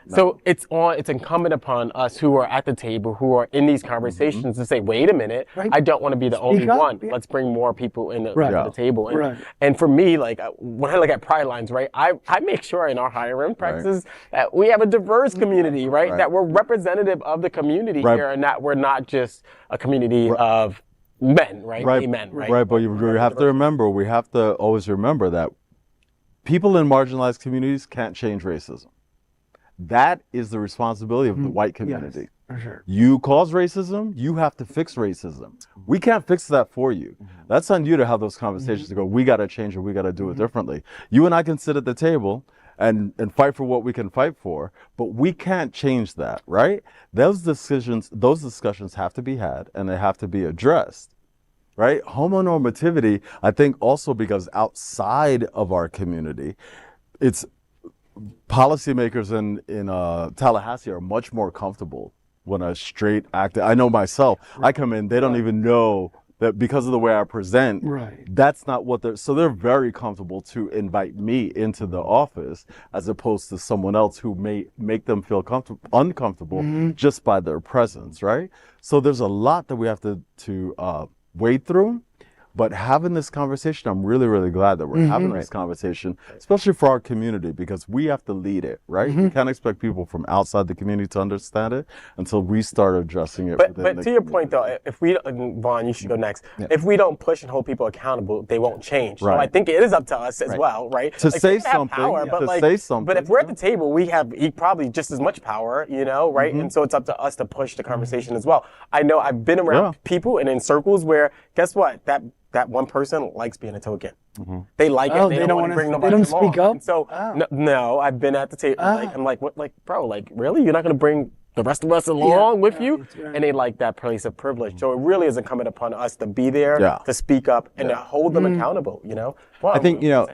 [SPEAKER 1] So it's incumbent upon us who are at the table, who are in these conversations to say, wait a minute, I don't want to be the only one. Let's bring more people in the table. And for me, like when I look at Pride Lines, right, I make sure in our hiring practices that we have a diverse community, right? That we're representative of the community here and that we're not just a community of men, right? Gay men, right?
[SPEAKER 3] Right, but we have to remember, we have to always remember that people in marginalized communities can't change racism. That is the responsibility of the white community.
[SPEAKER 4] Yes, for sure.
[SPEAKER 3] You cause racism, you have to fix racism. We can't fix that for you. That's on you to have those conversations to go, we got to change it, we got to do it differently. You and I can sit at the table and fight for what we can fight for, but we can't change that, right? Those discussions have to be had and they have to be addressed, right? Homonormativity, I think also because outside of our community, it's policymakers in Tallahassee are much more comfortable when a straight actor, I know myself, I come in, they don't even know that because of the way I present,
[SPEAKER 4] Right.
[SPEAKER 3] that's not what they're very comfortable to invite me into the office as opposed to someone else who may make them feel uncomfortable just by their presence, right? So there's a lot that we have to wade through. But having this conversation, I'm really, really glad that we're having this conversation, especially for our community, because we have to lead it, right? We can't expect people from outside the community to understand it until we start addressing it.
[SPEAKER 1] But to your point, though, if we, Vaughn, you should go next. If we don't push and hold people accountable, they won't change. So I think it is up to us as well, right?
[SPEAKER 3] To
[SPEAKER 1] like,
[SPEAKER 3] say
[SPEAKER 1] we have
[SPEAKER 3] something,
[SPEAKER 1] power,
[SPEAKER 3] to
[SPEAKER 1] but
[SPEAKER 3] say something.
[SPEAKER 1] But if we're at the table, we have probably just as much power, you know, right? And so it's up to us to push the conversation as well. I know I've been around people and in circles where, guess what? That one person likes being a token. They like it. They don't want to bring nobody along.
[SPEAKER 4] They don't speak up?
[SPEAKER 1] And so no, I've been at the table. I'm like, what? Like, bro, like, really? You're not going to bring the rest of us along with you?
[SPEAKER 4] Right.
[SPEAKER 1] And they like that place of privilege. So it really is incumbent upon us to be there, to speak up, and to hold them accountable. You know. Well,
[SPEAKER 2] I think, you know,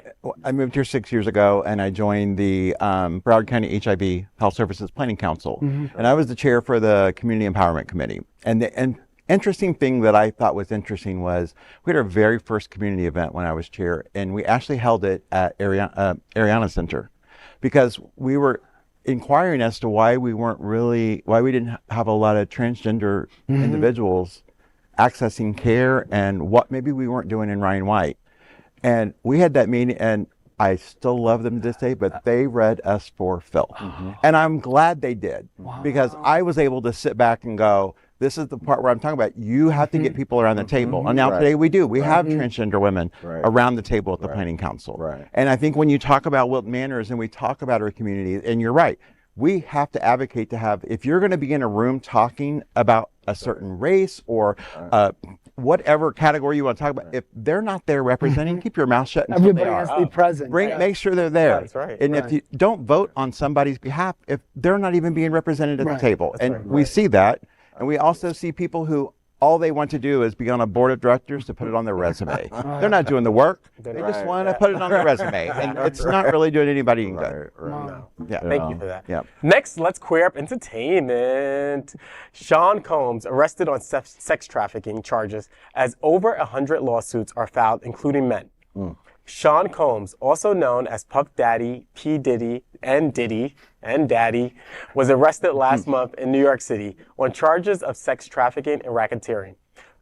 [SPEAKER 2] I moved here 6 years ago, and I joined the Broward County HIV Health Services Planning Council, and I was the chair for the Community Empowerment Committee. And interesting thing that I thought was interesting was we had our very first community event when I was chair, and we actually held it at Ariana Center, because we were inquiring as to why we didn't have a lot of transgender individuals accessing care, and what maybe we weren't doing in Ryan White. And we had that meeting, and I still love them to this day, but they read us for filth. And I'm glad they did, because I was able to sit back and go, this is the part where I'm talking about, you have to get people around the table. And now today we do. We have transgender women around the table at the Planning Council. And I think when you talk about Wilton Manors and we talk about our community, and you're right, we have to advocate to have, if you're going to be in a room talking about a certain race or whatever category you want to talk about, if they're not there representing, keep your mouth shut until
[SPEAKER 4] Everybody has to be present.
[SPEAKER 2] Make sure they're there.
[SPEAKER 1] That's right.
[SPEAKER 2] And if you don't vote on somebody's behalf, if they're not even being represented at the table. And we see that. And we also see people who all they want to do is be on a board of directors to put it on their resume. They're not doing the work. They just want to put it on their resume. And it's not really doing anybody any good.
[SPEAKER 1] No.
[SPEAKER 2] Yeah.
[SPEAKER 1] Thank you for that.
[SPEAKER 2] Yeah.
[SPEAKER 1] Next, let's queer up entertainment. Sean Combs arrested on sex trafficking charges as over 100 lawsuits are filed, including men. Sean Combs, also known as Puff Daddy, P. Diddy, and Daddy, was arrested last month in New York City on charges of sex trafficking and racketeering.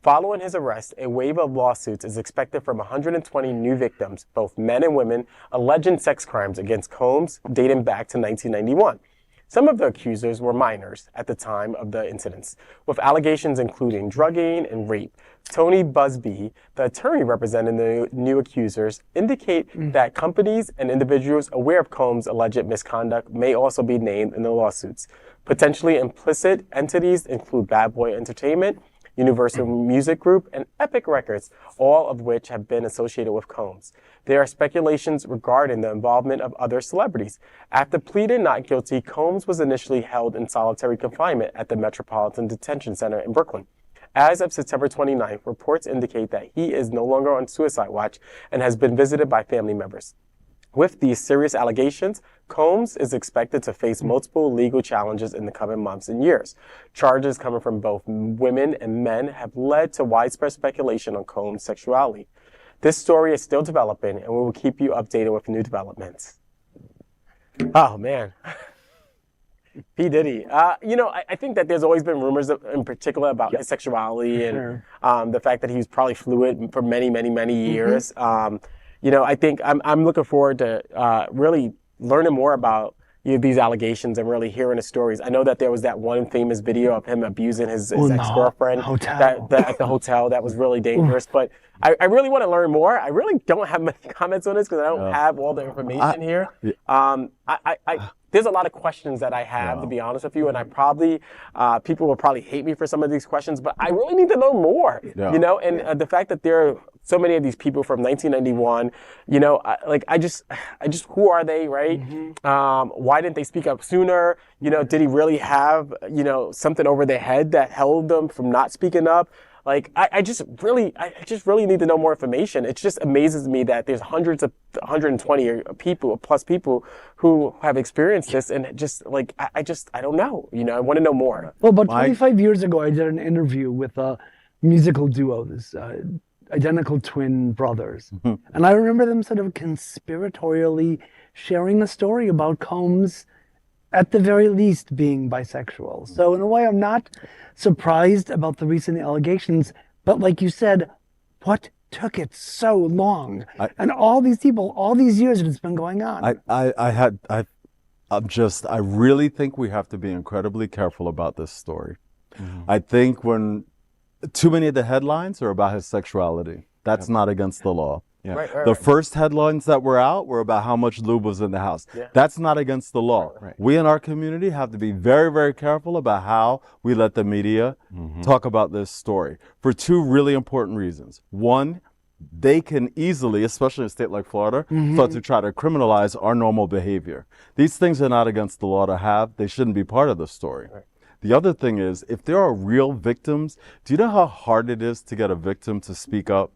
[SPEAKER 1] Following his arrest, a wave of lawsuits is expected from 120 new victims, both men and women, alleging sex crimes against Combs dating back to 1991. Some of the accusers were minors at the time of the incidents, with allegations including drugging and rape. Tony Busby, the attorney representing the new accusers, indicate that companies and individuals aware of Combs' alleged misconduct may also be named in the lawsuits. Potentially implicit entities include Bad Boy Entertainment, Universal Music Group, and Epic Records, all of which have been associated with Combs. There are speculations regarding the involvement of other celebrities. After pleading not guilty, Combs was initially held in solitary confinement at the Metropolitan Detention Center in Brooklyn. As of September 29th, reports indicate that he is no longer on suicide watch and has been visited by family members. With these serious allegations, Combs is expected to face multiple legal challenges in the coming months and years. Charges coming from both women and men have led to widespread speculation on Combs' sexuality. This story is still developing, and we will keep you updated with new developments. Oh, man. P. Diddy. You know, I think that there's always been rumors in particular about his sexuality and the fact that he was probably fluid for many, many, many years. You know, I think I'm looking forward to really learning more about these allegations and really hearing the stories. I know that there was that one famous video of him abusing his ex-girlfriend at the hotel that was really dangerous. But I really want to learn more. I really don't have many comments on this because I don't have all the information here. There's a lot of questions that I have, to be honest with you, and I probably, people will probably hate me for some of these questions, but I really need to know more, you know, and the fact that there are so many of these people from 1991, you know, who are they, right? Why didn't they speak up sooner? You know, did he really have, you know, something over their head that held them from not speaking up? Like, I just really need to know more information. It just amazes me that there's 120 people who have experienced this, and just like, I don't know, you know, I want to know more.
[SPEAKER 4] Well, about 25 years ago, I did an interview with musical duo, this identical twin brothers. And I remember them sort of conspiratorially sharing a story about Combs at the very least being bisexual. So in a way, I'm not surprised about the recent allegations, but like you said, what took it so long? And all these people, all these years that it's been going on.
[SPEAKER 3] I really think we have to be incredibly careful about this story. I think when too many of the headlines are about his sexuality, that's not against the law. The first headlines that were out were about how much lube was in the house. That's not against the law. We in our community have to be very, very careful about how we let the media talk about this story for two really important reasons. One, they can easily, especially in a state like Florida, start to try to criminalize our normal behavior. These things are not against the law to have. They shouldn't be part of the story. The other thing is, if there are real victims, do you know how hard it is to get a victim to speak up?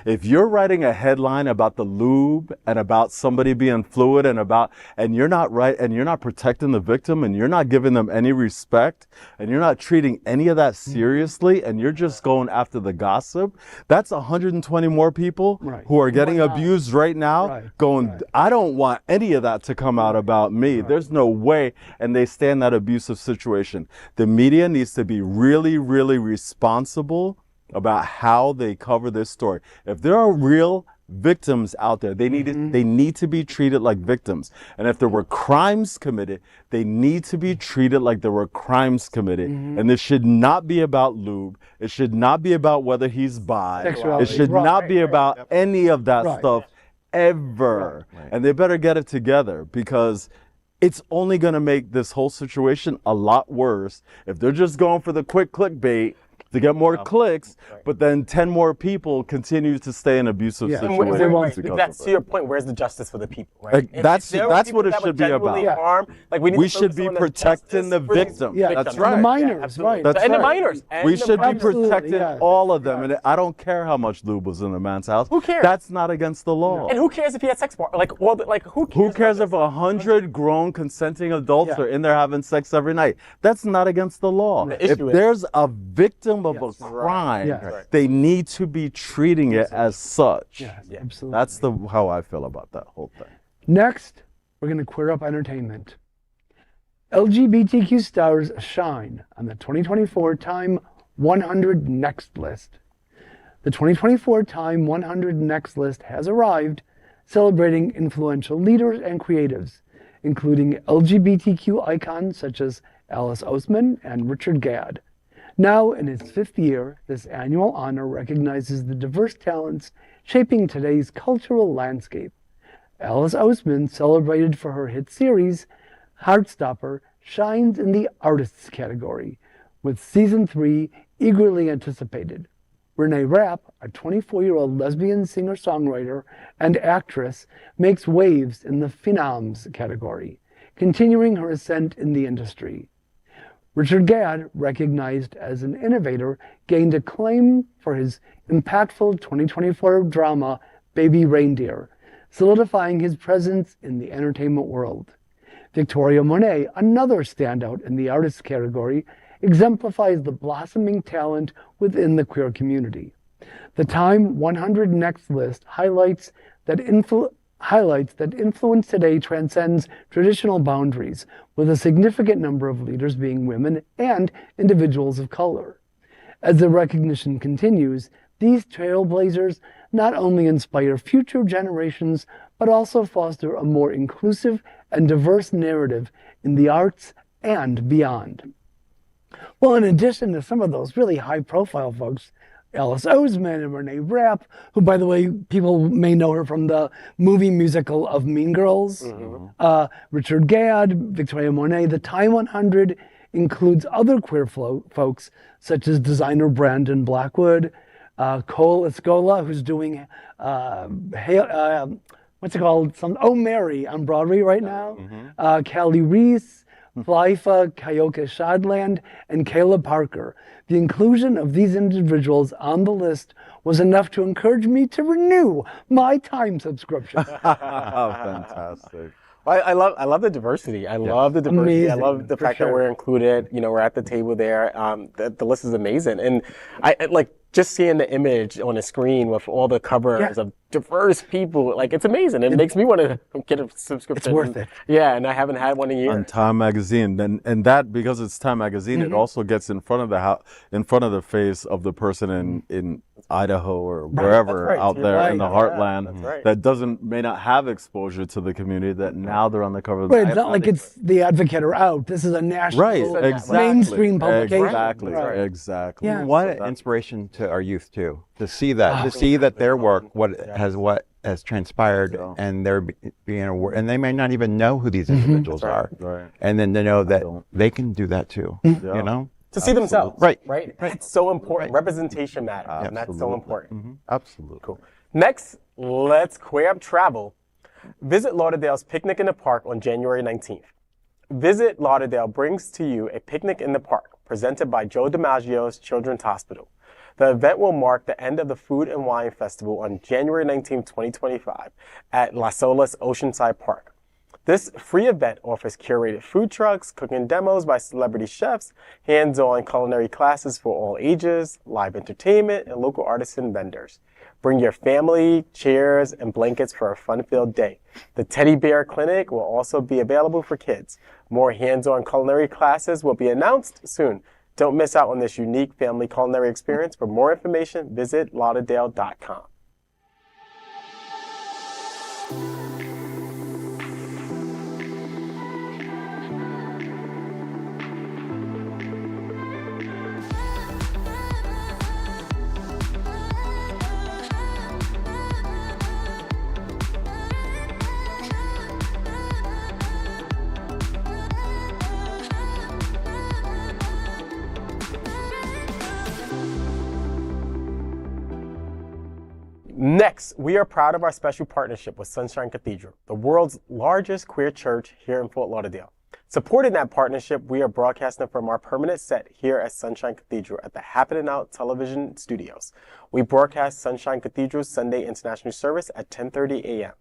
[SPEAKER 3] If you're writing a headline about the lube and about somebody being fluid and you're not protecting the victim and you're not giving them any respect and you're not treating any of that seriously and you're just going after the gossip, that's 120 more people who are getting abused right now going, I don't want any of that to come out about me. There's no way. And they stay in that abusive situation. The media needs to be really, really responsible about how they cover this story. If there are real victims out there, they need to be treated like victims. And if there were crimes committed, they need to be treated like there were crimes committed. And this should not be about lube. It should not be about whether he's bi. It should not be about any of that stuff ever. And they better get it together, because it's only going to make this whole situation a lot worse if they're just going for the quick clickbait to get more clicks, but then 10 more people continue to stay in abusive situations.
[SPEAKER 1] That's to your point. Where's the justice for the people, right?
[SPEAKER 3] That's what it should be about. We should be protecting the victim. That's right.
[SPEAKER 4] The minors,
[SPEAKER 1] And the minors.
[SPEAKER 3] We should be protecting all of them. And I don't care how much lube was in a man's house.
[SPEAKER 1] Who cares?
[SPEAKER 3] That's not against the law.
[SPEAKER 1] And who cares if he had sex bar? Who cares?
[SPEAKER 3] Who cares if 100 grown consenting adults are in there having sex every night? That's not against the law. If there's a victim of a crime, they need to be treating it as such.
[SPEAKER 4] Absolutely.
[SPEAKER 3] That's how I feel about that whole thing.
[SPEAKER 4] Next, we're going to queer up entertainment. LGBTQ stars shine on the 2024 Time 100 Next list. The 2024 Time 100 Next list has arrived, celebrating influential leaders and creatives, including LGBTQ icons such as Alice Oseman and Richard Gadd. Now in its 5th year, this annual honor recognizes the diverse talents shaping today's cultural landscape. Alice Oseman, celebrated for her hit series, Heartstopper, shines in the Artists category, with Season 3 eagerly anticipated. Renee Rapp, a 24-year-old lesbian singer-songwriter and actress, makes waves in the Phenoms category, continuing her ascent in the industry. Richard Gadd, recognized as an innovator, gained acclaim for his impactful 2024 drama, Baby Reindeer, solidifying his presence in the entertainment world. Victoria Monet, another standout in the artist category, exemplifies the blossoming talent within the queer community. The Time 100 Next list highlights that influence today transcends traditional boundaries, with a significant number of leaders being women and individuals of color. As the recognition continues, these trailblazers not only inspire future generations, but also foster a more inclusive and diverse narrative in the arts and beyond. Well, in addition to some of those really high-profile folks, Alice Oseman and Renee Rapp, who, by the way, people may know her from the movie musical of Mean Girls, Richard Gadd, Victoria Monet. The Time 100 includes other queer folks, such as designer Brandon Blackwood, Cole Escola, who's doing, Mary on Broadway right now, Callie Reese, Flyfa Kayoka Shadland, and Kayla Parker. The inclusion of these individuals on the list was enough to encourage me to renew my Time subscription.
[SPEAKER 3] Fantastic.
[SPEAKER 1] I love the diversity. I love the diversity. I
[SPEAKER 4] Amazing,
[SPEAKER 1] love the
[SPEAKER 4] for
[SPEAKER 1] fact that
[SPEAKER 4] sure.
[SPEAKER 1] we're included. You know, we're at the table there. The list is amazing, and I like just seeing the image on the screen with all the covers of diverse people. Like, it's amazing. It makes me want to get a subscription.
[SPEAKER 4] It's worth it.
[SPEAKER 1] Yeah, and I haven't had one in years.
[SPEAKER 3] On Time Magazine, and that, because it's Time Magazine, it also gets in front of the face of the person in Idaho or wherever
[SPEAKER 1] That's right.
[SPEAKER 3] out
[SPEAKER 1] You're
[SPEAKER 3] there
[SPEAKER 1] right.
[SPEAKER 3] in the
[SPEAKER 1] Yeah,
[SPEAKER 3] heartland
[SPEAKER 1] that's right.
[SPEAKER 3] that may not have exposure to the community, that now they're on the cover of
[SPEAKER 4] But
[SPEAKER 3] the
[SPEAKER 4] it's not like it's The Advocate or Out. This is a national,
[SPEAKER 3] right, exactly,
[SPEAKER 4] mainstream publication.
[SPEAKER 3] Exactly,
[SPEAKER 4] Right.
[SPEAKER 3] exactly.
[SPEAKER 4] Yeah.
[SPEAKER 2] What an inspiration to our youth too, to see that their work, what has transpired, and they're being aware, and they may not even know who these individuals are,
[SPEAKER 3] Right.
[SPEAKER 2] and then to know that
[SPEAKER 3] don't.
[SPEAKER 2] they can do that too. You know,
[SPEAKER 1] To see themselves.
[SPEAKER 2] Right.
[SPEAKER 1] It's so important. Representation matters, and that's so
[SPEAKER 3] Absolutely.
[SPEAKER 1] important.
[SPEAKER 3] Absolutely.
[SPEAKER 1] Cool. Next, let's queer up travel. Visit Lauderdale's Picnic in the Park on January 19th. Visit Lauderdale brings to you a picnic in the park presented by Joe DiMaggio's Children's Hospital. The event will mark the end of the Food and Wine Festival on January 19, 2025 at La Sola's Oceanside Park. This free event offers curated food trucks, cooking demos by celebrity chefs, hands-on culinary classes for all ages, live entertainment, and local artisan vendors. Bring your family, chairs, and blankets for a fun-filled day. The Teddy Bear Clinic will also be available for kids. More hands-on culinary classes will be announced soon. Don't miss out on this unique family culinary experience. For more information, visit lauderdale.com. Next, we are proud of our special partnership with Sunshine Cathedral, the world's largest queer church here in Fort Lauderdale. Supporting that partnership, we are broadcasting from our permanent set here at Sunshine Cathedral at the Happening Out Television Studios. We broadcast Sunshine Cathedral's Sunday International Service at 10:30 a.m.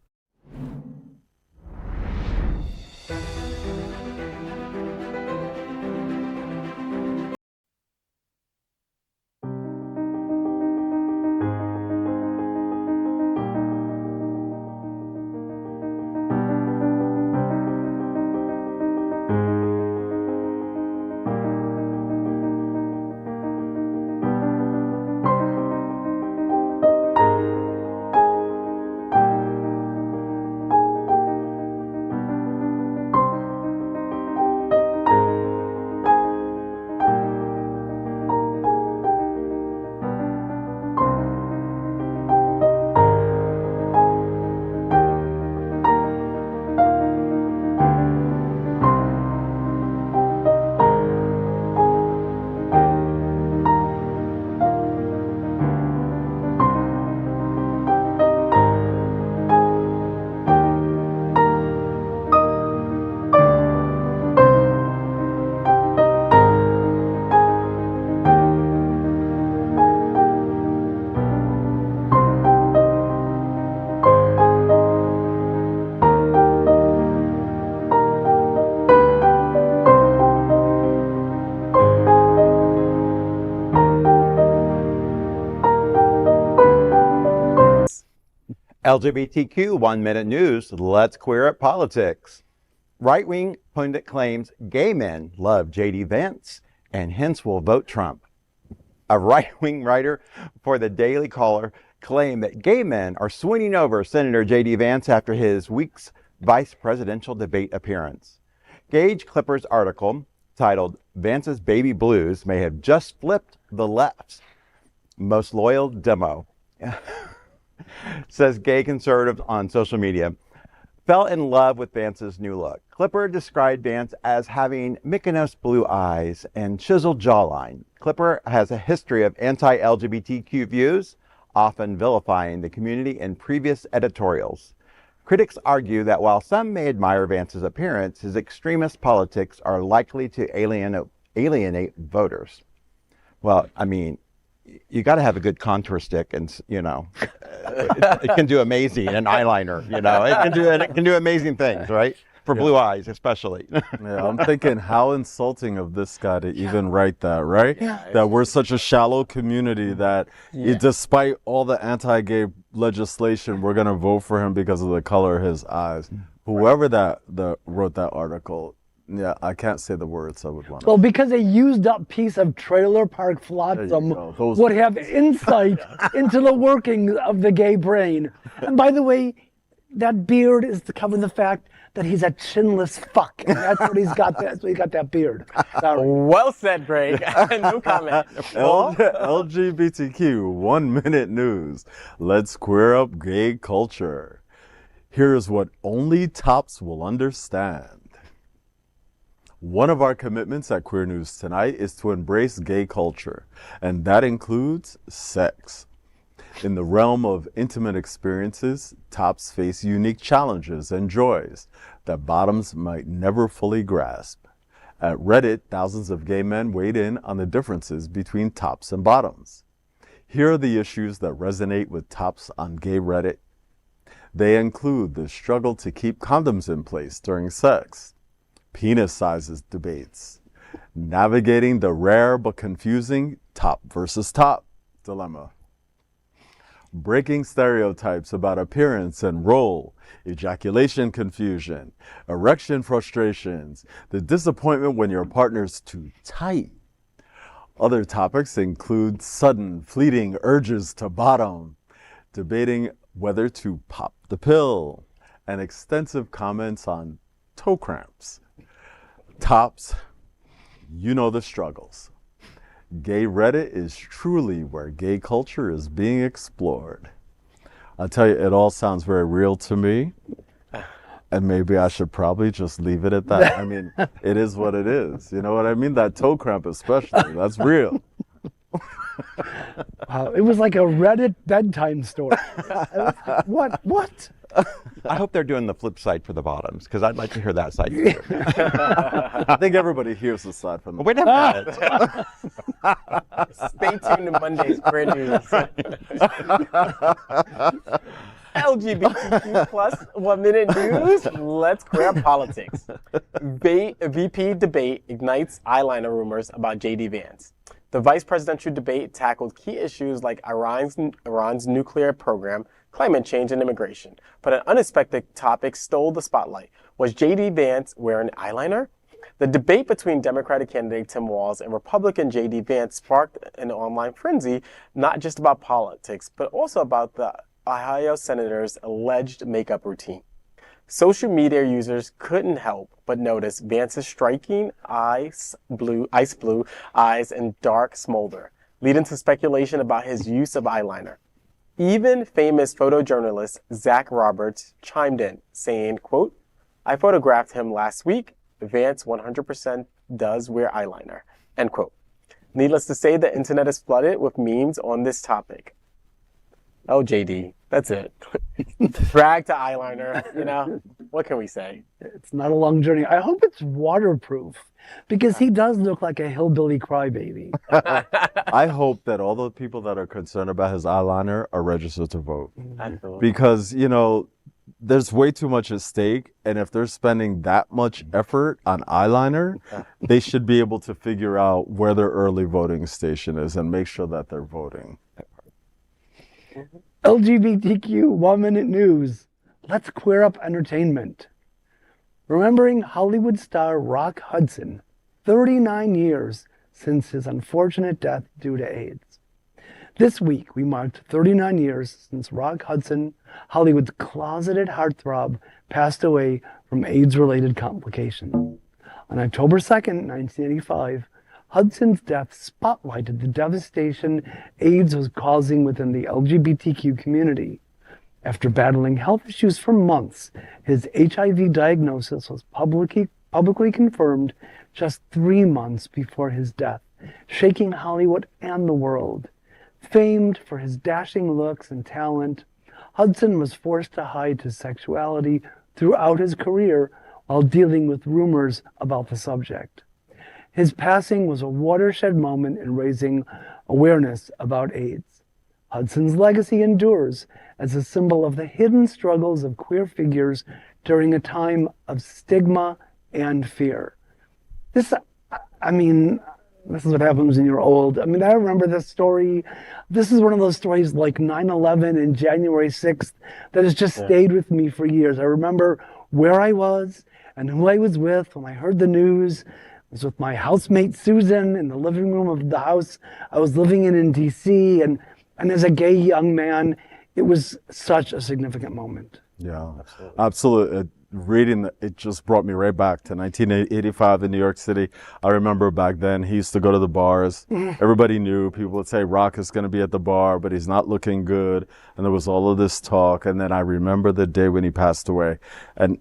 [SPEAKER 2] LGBTQ 1 Minute News, let's queer up politics. Right-wing pundit claims gay men love J.D. Vance and hence will vote Trump. A right-wing writer for the Daily Caller claimed that gay men are swooning over Senator J.D. Vance after his week's vice presidential debate appearance. Gage Clipper's article, titled Vance's Baby Blues May Have Just Flipped the Left's Most Loyal Demo, says gay conservatives on social media, fell in love with Vance's new look. Clipper described Vance as having Mykonos blue eyes and chiseled jawline. Clipper has a history of anti-LGBTQ views, often vilifying the community in previous editorials. Critics argue that while some may admire Vance's appearance, his extremist politics are likely to alienate voters. Well, I mean, you got to have a good contour stick, and it can do amazing. An eyeliner, it can do amazing things, right? for blue eyes especially.
[SPEAKER 3] Yeah, I'm thinking how insulting of this guy to even write that, right?
[SPEAKER 1] Yeah.
[SPEAKER 3] That we're such a shallow community that despite all the anti-gay legislation, we're going to vote for him because of the color of his eyes. Whoever that wrote that article, yeah, I can't say the words I would want to.
[SPEAKER 4] Well, because a used up piece of trailer park flotsam would have insight into the workings of the gay brain. And by the way, that beard is to cover the fact that he's a chinless fuck. And that's what he's got. That's why he got that beard. Sorry.
[SPEAKER 1] Well said, Greg. No comment.
[SPEAKER 3] LGBTQ 1 minute news. Let's queer up gay culture. Here's what only tops will understand. One of our commitments at Queer News Tonight is to embrace gay culture, and that includes sex. In the realm of intimate experiences, tops face unique challenges and joys that bottoms might never fully grasp. At Reddit, thousands of gay men weighed in on the differences between tops and bottoms. Here are the issues that resonate with tops on gay Reddit. They include the struggle to keep condoms in place during sex, penis sizes debates, navigating the rare but confusing top versus top dilemma, breaking stereotypes about appearance and role, ejaculation confusion, erection frustrations, the disappointment when your partner's too tight. Other topics include sudden, fleeting urges to bottom, debating whether to pop the pill, and extensive comments on toe cramps. Tops, you know the struggles. Gay Reddit is truly where gay culture is being explored. I'll tell you, it all sounds very real to me. And maybe I should probably just leave it at that. I mean, it is what it is. You know what I mean? That toe cramp especially, that's real.
[SPEAKER 4] It was like a Reddit bedtime story. What?
[SPEAKER 2] I hope they're doing the flip side for the bottoms, because I'd like to hear that side too.
[SPEAKER 3] I think everybody hears the side from the
[SPEAKER 2] Wait a minute.
[SPEAKER 1] Stay tuned to Monday's Queer News. LGBTQ plus 1 minute news. Let's queer up politics. VP debate ignites eyeliner rumors about JD Vance. The vice presidential debate tackled key issues like Iran's nuclear program, climate change, and immigration. But an unexpected topic stole the spotlight. Was JD Vance wearing eyeliner? The debate between Democratic candidate Tim Walz and Republican JD Vance sparked an online frenzy, not just about politics, but also about the Ohio senator's alleged makeup routine. Social media users couldn't help but notice Vance's striking ice blue eyes and dark smolder, leading to speculation about his use of eyeliner. Even famous photojournalist Zach Roberts chimed in, saying, quote, "I photographed him last week. Vance 100% does wear eyeliner," end quote. Needless to say, the internet is flooded with memes on this topic. Oh, JD, that's it. Drag to eyeliner, you know, what can we say?
[SPEAKER 4] It's not a long journey. I hope it's waterproof, because he does look like a hillbilly crybaby.
[SPEAKER 3] I hope that all the people that are concerned about his eyeliner are registered to vote.
[SPEAKER 1] Absolutely.
[SPEAKER 3] Because, you know, there's way too much at stake, and if they're spending that much effort on eyeliner, they should be able to figure out where their early voting station is and make sure that they're voting.
[SPEAKER 4] LGBTQ 1 minute news. Let's queer up entertainment. Remembering Hollywood star Rock Hudson, 39 years since his unfortunate death due to AIDS. This week, we marked 39 years since Rock Hudson, Hollywood's closeted heartthrob, passed away from AIDS-related complications. On October 2nd, 1985, Hudson's death spotlighted the devastation AIDS was causing within the LGBTQ community. After battling health issues for months, his HIV diagnosis was publicly confirmed just 3 months before his death, shaking Hollywood and the world. Famed for his dashing looks and talent, Hudson was forced to hide his sexuality throughout his career while dealing with rumors about the subject. His passing was a watershed moment in raising awareness about AIDS. Hudson's legacy endures as a symbol of the hidden struggles of queer figures during a time of stigma and fear. This is what happens when you're old. I remember this story. This is one of those stories like 9/11 and January 6th that has just stayed with me for years. I remember where I was and who I was with when I heard the news. I was with my housemate Susan in the living room of the house I was living in DC. And as a gay young man, it was such a significant moment.
[SPEAKER 3] Yeah, absolutely. Reading it just brought me right back to 1985 in New York City. I remember back then he used to go to the bars. Everybody knew. People would say Rock is going to be at the bar, but he's not looking good. And there was all of this talk. And then I remember the day when he passed away. And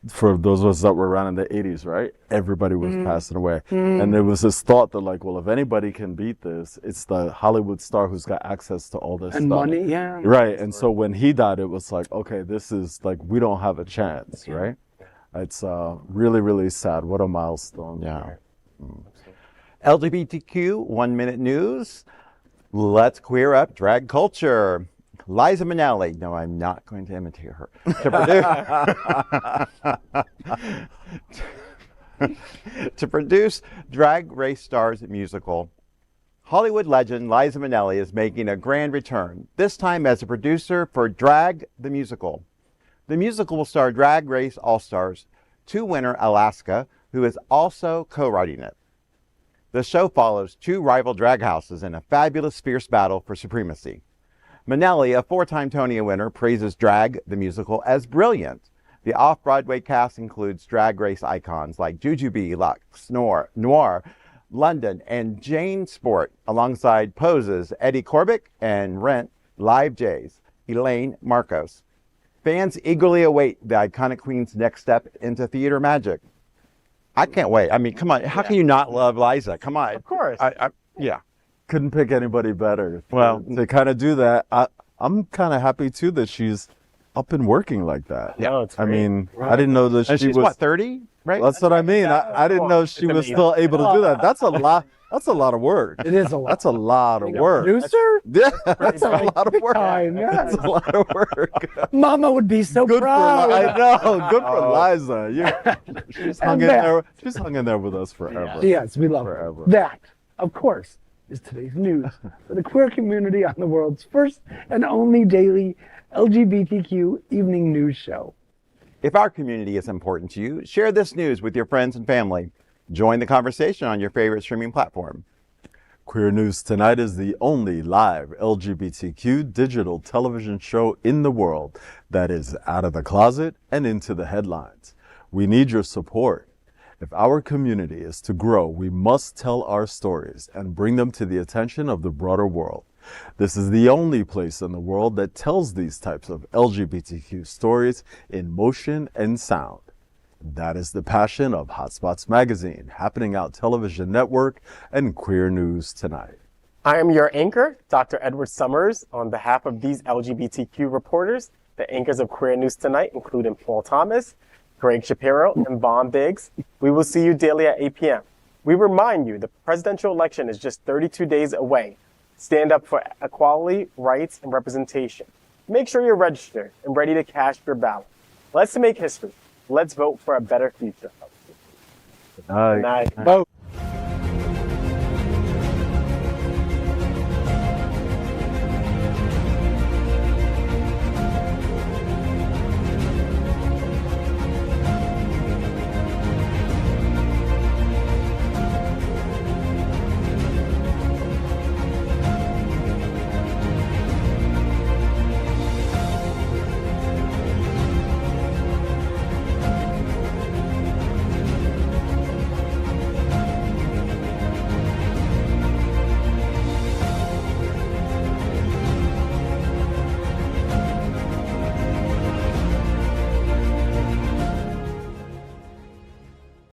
[SPEAKER 3] for those of us that were around in the 80s, right? Everybody was passing away. And there was this thought that like, well, if anybody can beat this, it's the Hollywood star who's got access to all this
[SPEAKER 4] and
[SPEAKER 3] stuff.
[SPEAKER 4] Money, yeah.
[SPEAKER 3] Right. And so when he died, it was like, okay, this is like, we don't have a chance, right? It's really, really sad. What a milestone.
[SPEAKER 2] Yeah. LGBTQ 1 Minute News. Let's queer up drag culture. Liza Minnelli. No, I'm not going to imitate her. To produce Drag Race Stars musical, Hollywood legend Liza Minnelli is making a grand return, this time as a producer for Drag the Musical. The musical will star Drag Race All-Stars 2 winner Alaska, who is also co-writing it. The show follows 2 rival drag houses in a fabulous, fierce battle for supremacy. Minnelli, a 4-time Tony winner, praises Drag the Musical as brilliant. The off-Broadway cast includes Drag Race icons like Jujubee, Lux Noir, London, and Jane Sport, alongside Pose's Eddie Corbick and Rent Live J's Elaine Marcos. Fans eagerly await the iconic queen's next step into theater magic. I can't wait. I mean, come on. How can you not love Liza? Come on.
[SPEAKER 1] Of course.
[SPEAKER 2] Yeah.
[SPEAKER 3] Couldn't pick anybody better.
[SPEAKER 2] Well,
[SPEAKER 3] to kind of do that, I'm kind of happy too that she's up and working like that.
[SPEAKER 1] Yeah, it's
[SPEAKER 3] I
[SPEAKER 1] great.
[SPEAKER 3] mean, I didn't know that
[SPEAKER 2] And
[SPEAKER 3] she
[SPEAKER 2] she's
[SPEAKER 3] was.
[SPEAKER 2] what, 30? Right?
[SPEAKER 3] That's what I mean. I didn't know she was still able to do that. That's a lot. That's a lot of work.
[SPEAKER 4] It is a lot.
[SPEAKER 3] That's a lot of work.
[SPEAKER 4] Producer?
[SPEAKER 3] Yeah, that's a
[SPEAKER 4] Like,
[SPEAKER 3] lot of
[SPEAKER 4] big
[SPEAKER 3] work.
[SPEAKER 4] time, yeah.
[SPEAKER 3] That's a lot of work.
[SPEAKER 4] Mama would be so
[SPEAKER 3] Good for
[SPEAKER 4] proud.
[SPEAKER 3] I know. Good for Liza. She's hung in
[SPEAKER 4] that-
[SPEAKER 3] there. She's hung in there with us forever.
[SPEAKER 4] Yes, we love
[SPEAKER 3] Forever.
[SPEAKER 4] her. That, of course, is today's news for the queer community on the world's first and only daily LGBTQ evening news show.
[SPEAKER 2] If our community is important to you, share this news with your friends and family. Join the conversation on your favorite streaming platform.
[SPEAKER 3] Queer News Tonight is the only live LGBTQ digital television show in the world that is out of the closet and into the headlines. We need your support. If our community is to grow, we must tell our stories and bring them to the attention of the broader world. This is the only place in the world that tells these types of LGBTQ stories in motion and sound. That is the passion of Hotspots Magazine, Happening Out Television Network, and Queer News Tonight.
[SPEAKER 1] I am your anchor, Dr. Edward Summers. On behalf of these LGBTQ reporters, the anchors of Queer News Tonight, including Paul Thomas, Gregg Shapiro, and Vaughn Biggs. We will see you daily at 8 p.m. We remind you the presidential election is just 32 days away. Stand up for equality, rights, and representation. Make sure you're registered and ready to cast your ballot. Let's make history. Let's vote for a better future.
[SPEAKER 3] Good night.
[SPEAKER 1] Good night. Vote.